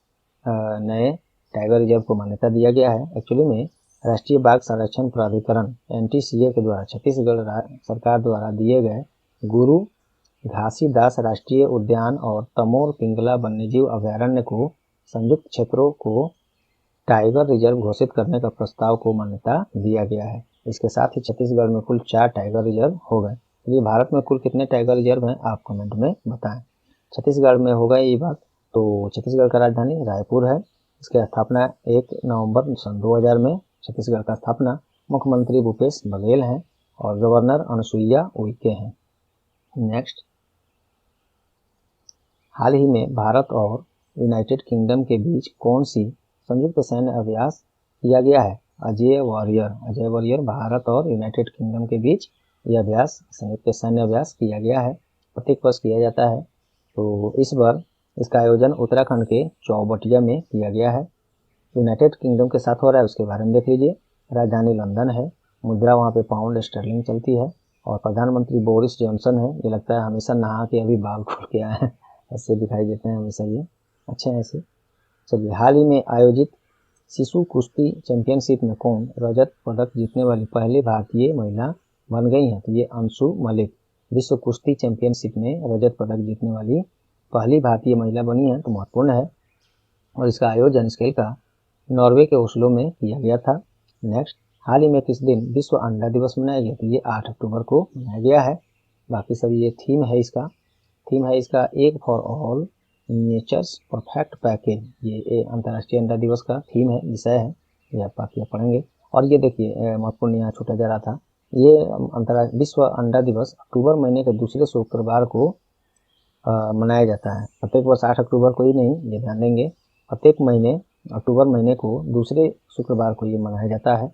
नए टाइगर रिजर्व को मान्यता दिया गया है। एक्चुअली में राष्ट्रीय बाघ संरक्षण प्राधिकरण NTCA के द्वारा छत्तीसगढ़ सरकार द्वारा दिए गए गुरु घासीदास राष्ट्रीय उद्यान और तमोर पिंगला वन्यजीव अभयारण्य को संयुक्त क्षेत्रों को टाइगर रिजर्व घोषित करने का प्रस्ताव को मान्यता दिया गया है। इसके साथ ही छत्तीसगढ़ में कुल 4 टाइगर रिजर्व हो गए। ये भारत में कुल कितने टाइगर रिजर्व हैं आप कमेंट में बताएं। छत्तीसगढ़ में होगा ये बात। तो छत्तीसगढ़ का राजधानी रायपुर है। इसकी स्थापना 1 नवंबर सन 2000 में छत्तीसगढ़ का स्थापना मुख्यमंत्री भूपेश बघेल हैं और गवर्नर अनुसुईया उइके हैं। नेक्स्ट, हाल ही में भारत और यूनाइटेड किंगडम के बीच कौन सी संयुक्त सैन्य अभ्यास किया गया है? अजय वॉरियर भारत और यूनाइटेड किंगडम के बीच यह अभ्यास, संयुक्त सैन्य अभ्यास किया गया है। प्रत्येक वर्ष किया जाता है। तो इस बार इसका आयोजन उत्तराखंड के चौबटिया में किया गया है। यूनाइटेड किंगडम के साथ हो रहा है, उसके बारे में देख लीजिए। राजधानी लंदन है, मुद्रा वहाँ पे पाउंड स्टर्लिंग चलती है और प्रधानमंत्री बोरिस जॉनसन है। ये लगता है हमेशा नहा के अभी बाल खोल के आए हैं, ऐसे दिखाई देते हैं हमेशा, ये अच्छे हैं ऐसे। चलिए, हाल ही में आयोजित शिशु कुश्ती चैंपियनशिप में कौन रजत पदक जीतने वाली पहली भारतीय महिला बन गई हैं? तो ये अंशु मलिक विश्व कुश्ती चैंपियनशिप में रजत पदक जीतने वाली पहली भारतीय महिला बनी है, तो महत्वपूर्ण है। और इसका आयोजन स्केल का नॉर्वे के ओस्लो में किया गया था। नेक्स्ट, हाल ही में किस दिन विश्व अंडा दिवस मनाया गया? तो ये 8 अक्टूबर को मनाया गया है। बाकी सब ये थीम है इसका egg for all nature's perfect package, ये अंतर्राष्ट्रीय अंडा दिवस का थीम है, विषय है, ये आप बाकी पढ़ेंगे। और ये देखिए महत्वपूर्ण यहाँ छूटा जा रहा था, ये विश्व अंडा दिवस अक्टूबर महीने के दूसरे शुक्रवार को मनाया जाता है। प्रत्येक वर्ष 8 अक्टूबर को ही नहीं, ये ध्यान देंगे, प्रत्येक महीने अक्टूबर महीने को दूसरे शुक्रवार को ये मनाया जाता है।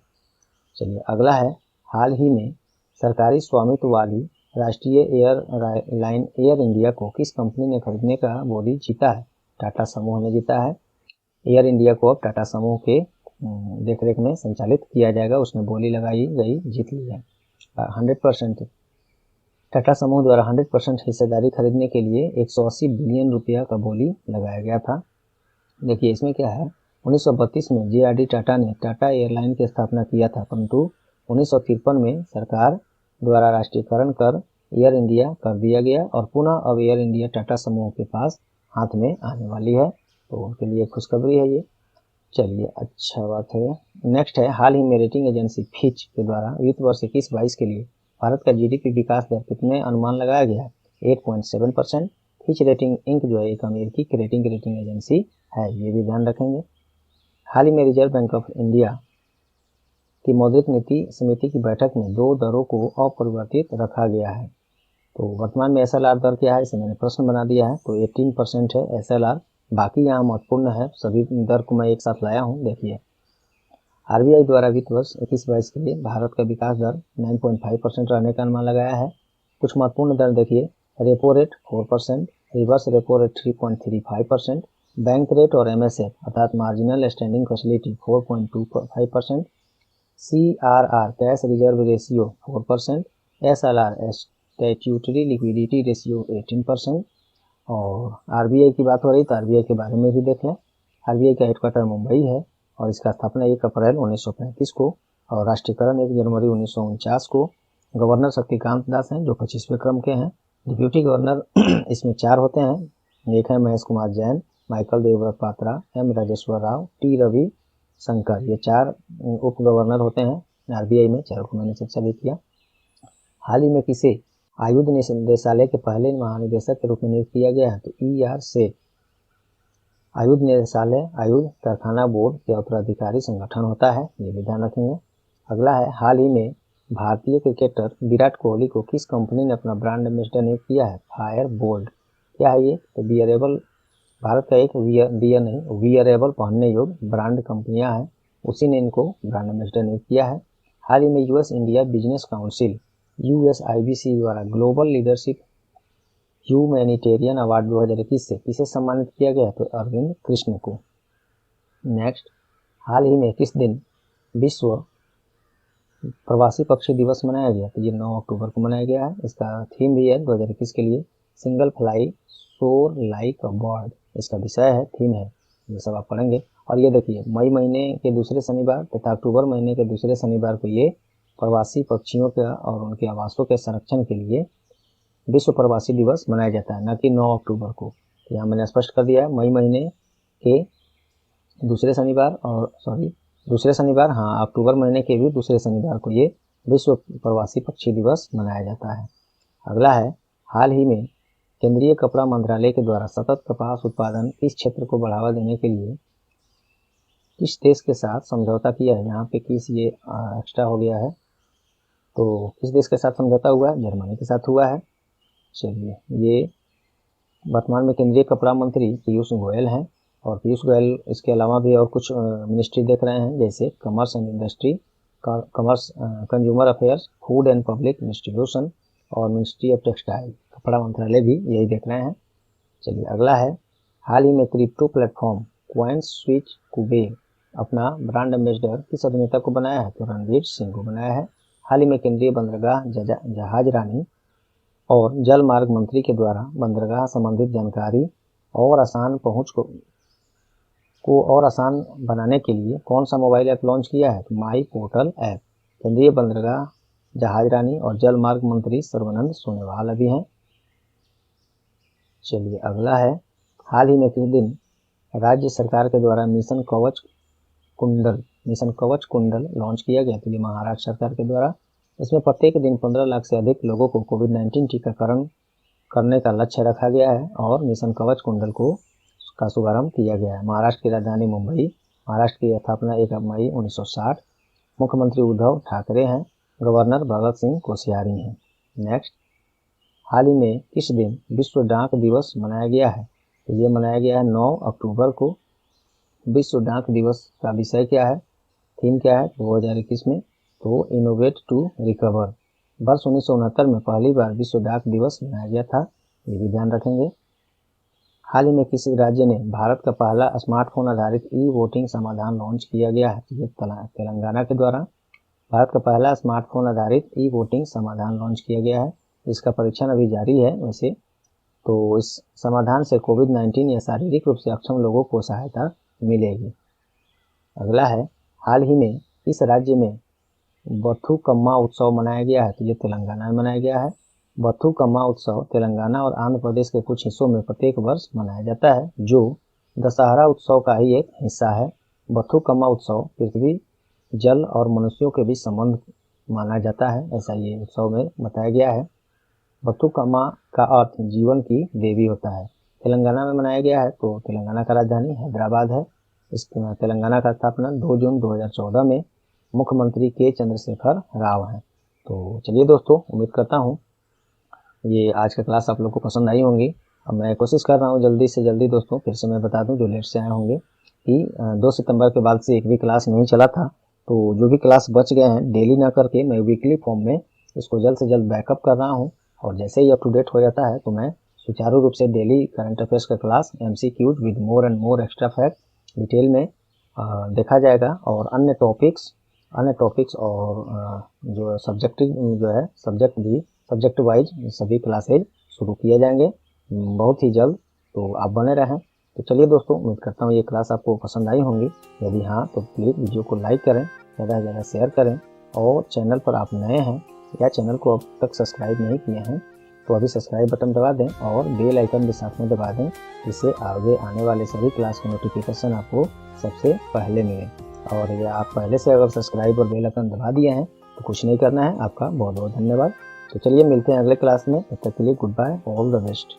चलिए, अगला है, हाल ही में सरकारी स्वामित्व वाली राष्ट्रीय एयरलाइन एयर इंडिया को किस कंपनी ने खरीदने का बोली जीता है? टाटा समूह ने जीता है। एयर इंडिया को अब टाटा समूह के देखरेख में संचालित किया जाएगा। उसने बोली लगाई गई, जीत ली है। 100% टाटा समूह द्वारा 100% हिस्सेदारी खरीदने के लिए 180 बिलियन रुपया का बोली लगाया गया था। देखिए इसमें क्या है, 1932 में जे.आर.डी. टाटा ने टाटा एयरलाइन की स्थापना किया था, परंतु 1953 में सरकार द्वारा राष्ट्रीयकरण कर एयर इंडिया कर दिया गया और पुनः अब एयर इंडिया टाटा समूह के पास हाथ में आने वाली है, तो उनके लिए खुशखबरी है ये। चलिए अच्छा बात है। नेक्स्ट है, हाल ही में रेटिंग एजेंसी फिच के द्वारा वित्त वर्ष 21-22 के लिए भारत का जीडीपी विकास दर कितने अनुमान लगाया गया है? 8.7%। फिच रेटिंग इंक जो है एक अमेरिकी की रेटिंग एजेंसी है, ये भी ध्यान रखेंगे। हाल ही में रिजर्व बैंक ऑफ इंडिया की मौद्रिक नीति समिति की बैठक में 2 दरों को अपरिवर्तित रखा गया है। तो वर्तमान में एसएलआर दर क्या है, इसे मैंने प्रश्न बना दिया है। तो 18% है एसएलआर। बाकी यहाँ महत्वपूर्ण है, सभी दर को मैं एक साथ लाया हूँ। देखिए आरबीआई द्वारा वित्त वर्ष 21-22 के लिए भारत का विकास दर 9.5% रहने का अनुमान लगाया है। कुछ महत्वपूर्ण दर देखिए, repo rate 4%, reverse repo rate 3.35%, bank rate और एमएसएफ अर्थात marginal standing facility 4.25%, CRR cash reserve ratio 4%, SLR statutory liquidity ratio 18%। और आरबीआई की बात हो रही तो आरबीआई के बारे में भी देख लें। आरबीआई का हेडक्वार्टर मुंबई है और इसका स्थापना 1 अप्रैल 1935 को और राष्ट्रीयकरण 1 जनवरी 1949 को। गवर्नर शक्तिकांत दास हैं जो 25वें क्रम के हैं। डिप्यूटी गवर्नर इसमें 4 होते हैं। एक है Mahesh Kumar Jain, Michael Debabrata Patra, M Rajeshwar Rao, T Ravi Shankar, ये 4 उप गवर्नर होते हैं आरबीआई में, 4 को मैंने चर्चा भी किया। हाल ही में किसे आयुध निदेशालय के पहले महानिदेशक के रूप में नियुक्त किया गया है? तो ईआर से आयुध निदेशालय आयुध कारखाना बोर्ड के उत्तराधिकारी संगठन होता है, ये भी ध्यान रखेंगे। अगला है, हाल ही में भारतीय क्रिकेटर विराट कोहली को किस कंपनी ने अपना ब्रांड एम्बेसडर नियुक्त किया है? Fire Boltt. क्या है ये? तो वियरेबल, भारत का एक वियरेबल पहनने योग्य ब्रांड कंपनियां हैं, उसी ने इनको ब्रांड एम्बेसडर नियुक्त किया है। हाल ही में US India business council USIBC द्वारा ग्लोबल लीडरशिप ह्यूमैनिटेरियन अवार्ड 2021 से किसे सम्मानित किया गया? तो अरविंद कृष्ण को। नेक्स्ट, हाल ही में किस दिन विश्व प्रवासी पक्षी दिवस मनाया गया? तो ये 9 अक्टूबर को मनाया गया है। इसका थीम भी है 2021 के लिए, सिंगल फ्लाई सोर लाइक अ बर्ड, इसका विषय है, थीम है, ये सब आप पढ़ेंगे। और ये देखिए मई महीने के दूसरे शनिवार तथा अक्टूबर महीने के दूसरे शनिवार को ये प्रवासी पक्षियों के और उनके आवासों के संरक्षण के लिए विश्व प्रवासी दिवस मनाया जाता है, न कि 9 अक्टूबर को। यहाँ मैंने स्पष्ट कर दिया है, मई महीने के दूसरे शनिवार, हाँ अक्टूबर महीने के भी दूसरे शनिवार को ये विश्व प्रवासी पक्षी दिवस मनाया जाता है। अगला है, हाल ही में केंद्रीय कपड़ा मंत्रालय के द्वारा सतत कपास उत्पादन किस क्षेत्र को बढ़ावा देने के लिए किस देश के साथ समझौता किया है? यहाँ पे किस ये एक्स्ट्रा हो गया है, तो किस देश के साथ समझौता हुआ है? जर्मनी के साथ हुआ है। चलिए, ये वर्तमान में केंद्रीय कपड़ा मंत्री पीयूष गोयल हैं और पीयूष गोयल इसके अलावा भी और कुछ मिनिस्ट्री देख रहे हैं, जैसे commerce and industry, consumer affairs, food and public distribution और मिनिस्ट्री ऑफ टेक्सटाइल, कपड़ा मंत्रालय भी यही देख रहे हैं। चलिए अगला है, हाल ही में क्रिप्टो प्लेटफॉर्म CoinSwitch अपना ब्रांड एम्बेसडर किस अभिनेता को बनाया है? तो रणवीर सिंह को बनाया है। हाल ही में केंद्रीय बंदरगाह, जहाजरानी और जल मार्ग मंत्री के द्वारा बंदरगाह संबंधित जानकारी और आसान पहुंच को और आसान बनाने के लिए कौन सा मोबाइल ऐप लॉन्च किया है? तो माई पोर्टल ऐप। केंद्रीय बंदरगाह, जहाजरानी और जल मार्ग मंत्री सर्बानंद सोनोवाल अभी हैं। चलिए अगला है, हाल ही में किस दिन राज्य सरकार के द्वारा मिशन कवच कुंडल लॉन्च किया गया? तो ये महाराष्ट्र सरकार के द्वारा। इसमें प्रत्येक दिन 15 लाख से अधिक लोगों को कोविड-19 टीकाकरण करने का लक्ष्य रखा गया है और मिशन कवच कुंडल का शुभारंभ किया गया है। महाराष्ट्र की राजधानी मुंबई, महाराष्ट्र की स्थापना 1 मई 1960। मुख्यमंत्री उद्धव ठाकरे हैं, गवर्नर भगत सिंह कोश्यारी हैं। नेक्स्ट, हाल ही में किस दिन विश्व डाक दिवस मनाया गया है? तो ये मनाया गया है 9 अक्टूबर को। विश्व डाक दिवस का विषय क्या है, थीम क्या है 2021 में? तो इनोवेट टू रिकवर। वर्ष 1969 में पहली बार विश्व डाक दिवस मनाया गया था, ये भी ध्यान रखेंगे। हाल ही में किस राज्य ने भारत का पहला स्मार्टफोन आधारित ई वोटिंग समाधान लॉन्च किया गया है? ये तेलंगाना के द्वारा भारत का पहला स्मार्टफोन आधारित ई वोटिंग समाधान लॉन्च किया गया है। इसका परीक्षण अभी जारी है। वैसे तो इस समाधान से कोविड-19 या शारीरिक रूप से अक्षम लोगों को सहायता मिलेगी। अगला है, हाल ही में इस राज्य में बथुकम्मा उत्सव मनाया गया है? तो ये तेलंगाना में मनाया गया है। बथुकम्मा उत्सव तेलंगाना और आंध्र प्रदेश के कुछ हिस्सों में प्रत्येक वर्ष मनाया जाता है, जो दशहरा उत्सव का ही एक हिस्सा है। बथुकम्मा उत्सव पृथ्वी, जल और मनुष्यों के बीच संबंध माना जाता है, ऐसा ये उत्सव में बताया गया है। बथुकम्मा का अर्थ जीवन की देवी होता है। तेलंगाना में मनाया गया है, तो तेलंगाना का राजधानी हैदराबाद है। इस तेलंगाना का स्थापना 2 जून 2014 में मुख्यमंत्री के चंद्रशेखर राव हैं। तो चलिए दोस्तों, उम्मीद करता हूँ ये आज का क्लास आप लोग को पसंद आई होंगी। अब मैं कोशिश कर रहा हूँ जल्दी से जल्दी दोस्तों, फिर से मैं बता दूँ जो लेट से आए होंगे कि 2 सितंबर के बाद से एक भी क्लास नहीं चला था, तो जो भी क्लास बच गए हैं डेली ना करके मैं वीकली फॉर्म में इसको जल्द से जल्द बैकअप कर रहा हूँ, और जैसे ही अप टू डेट हो जाता है तो मैं सुचारू रूप से डेली करंट अफेयर्स का class MCQs with more and more extra fact detail में देखा जाएगा, और अन्य टॉपिक्स और जो सब्जेक्टिव जो है सब्जेक्ट वाइज सभी क्लासेज शुरू किए जाएंगे बहुत ही जल्द, तो आप बने रहें। तो चलिए दोस्तों, उम्मीद करता हूँ ये क्लास आपको पसंद आई होंगी। यदि हाँ तो प्लीज़ वीडियो को लाइक करें, ज़्यादा से ज़्यादा शेयर करें, और चैनल पर आप नए हैं या चैनल को अब तक सब्सक्राइब नहीं किए हैं तो अभी सब्सक्राइब बटन दबा दें और बेल आइकन भी साथ में दबा दें, जिससे आगे आने वाले सभी क्लास के नोटिफिकेशन आपको सबसे पहले मिले। और या आप पहले से अगर सब्सक्राइब और बेल आइकन दबा दिए हैं तो कुछ नहीं करना है, आपका बहुत बहुत धन्यवाद। तो चलिए मिलते हैं अगले क्लास में, तब तक के लिए goodbye, all the best.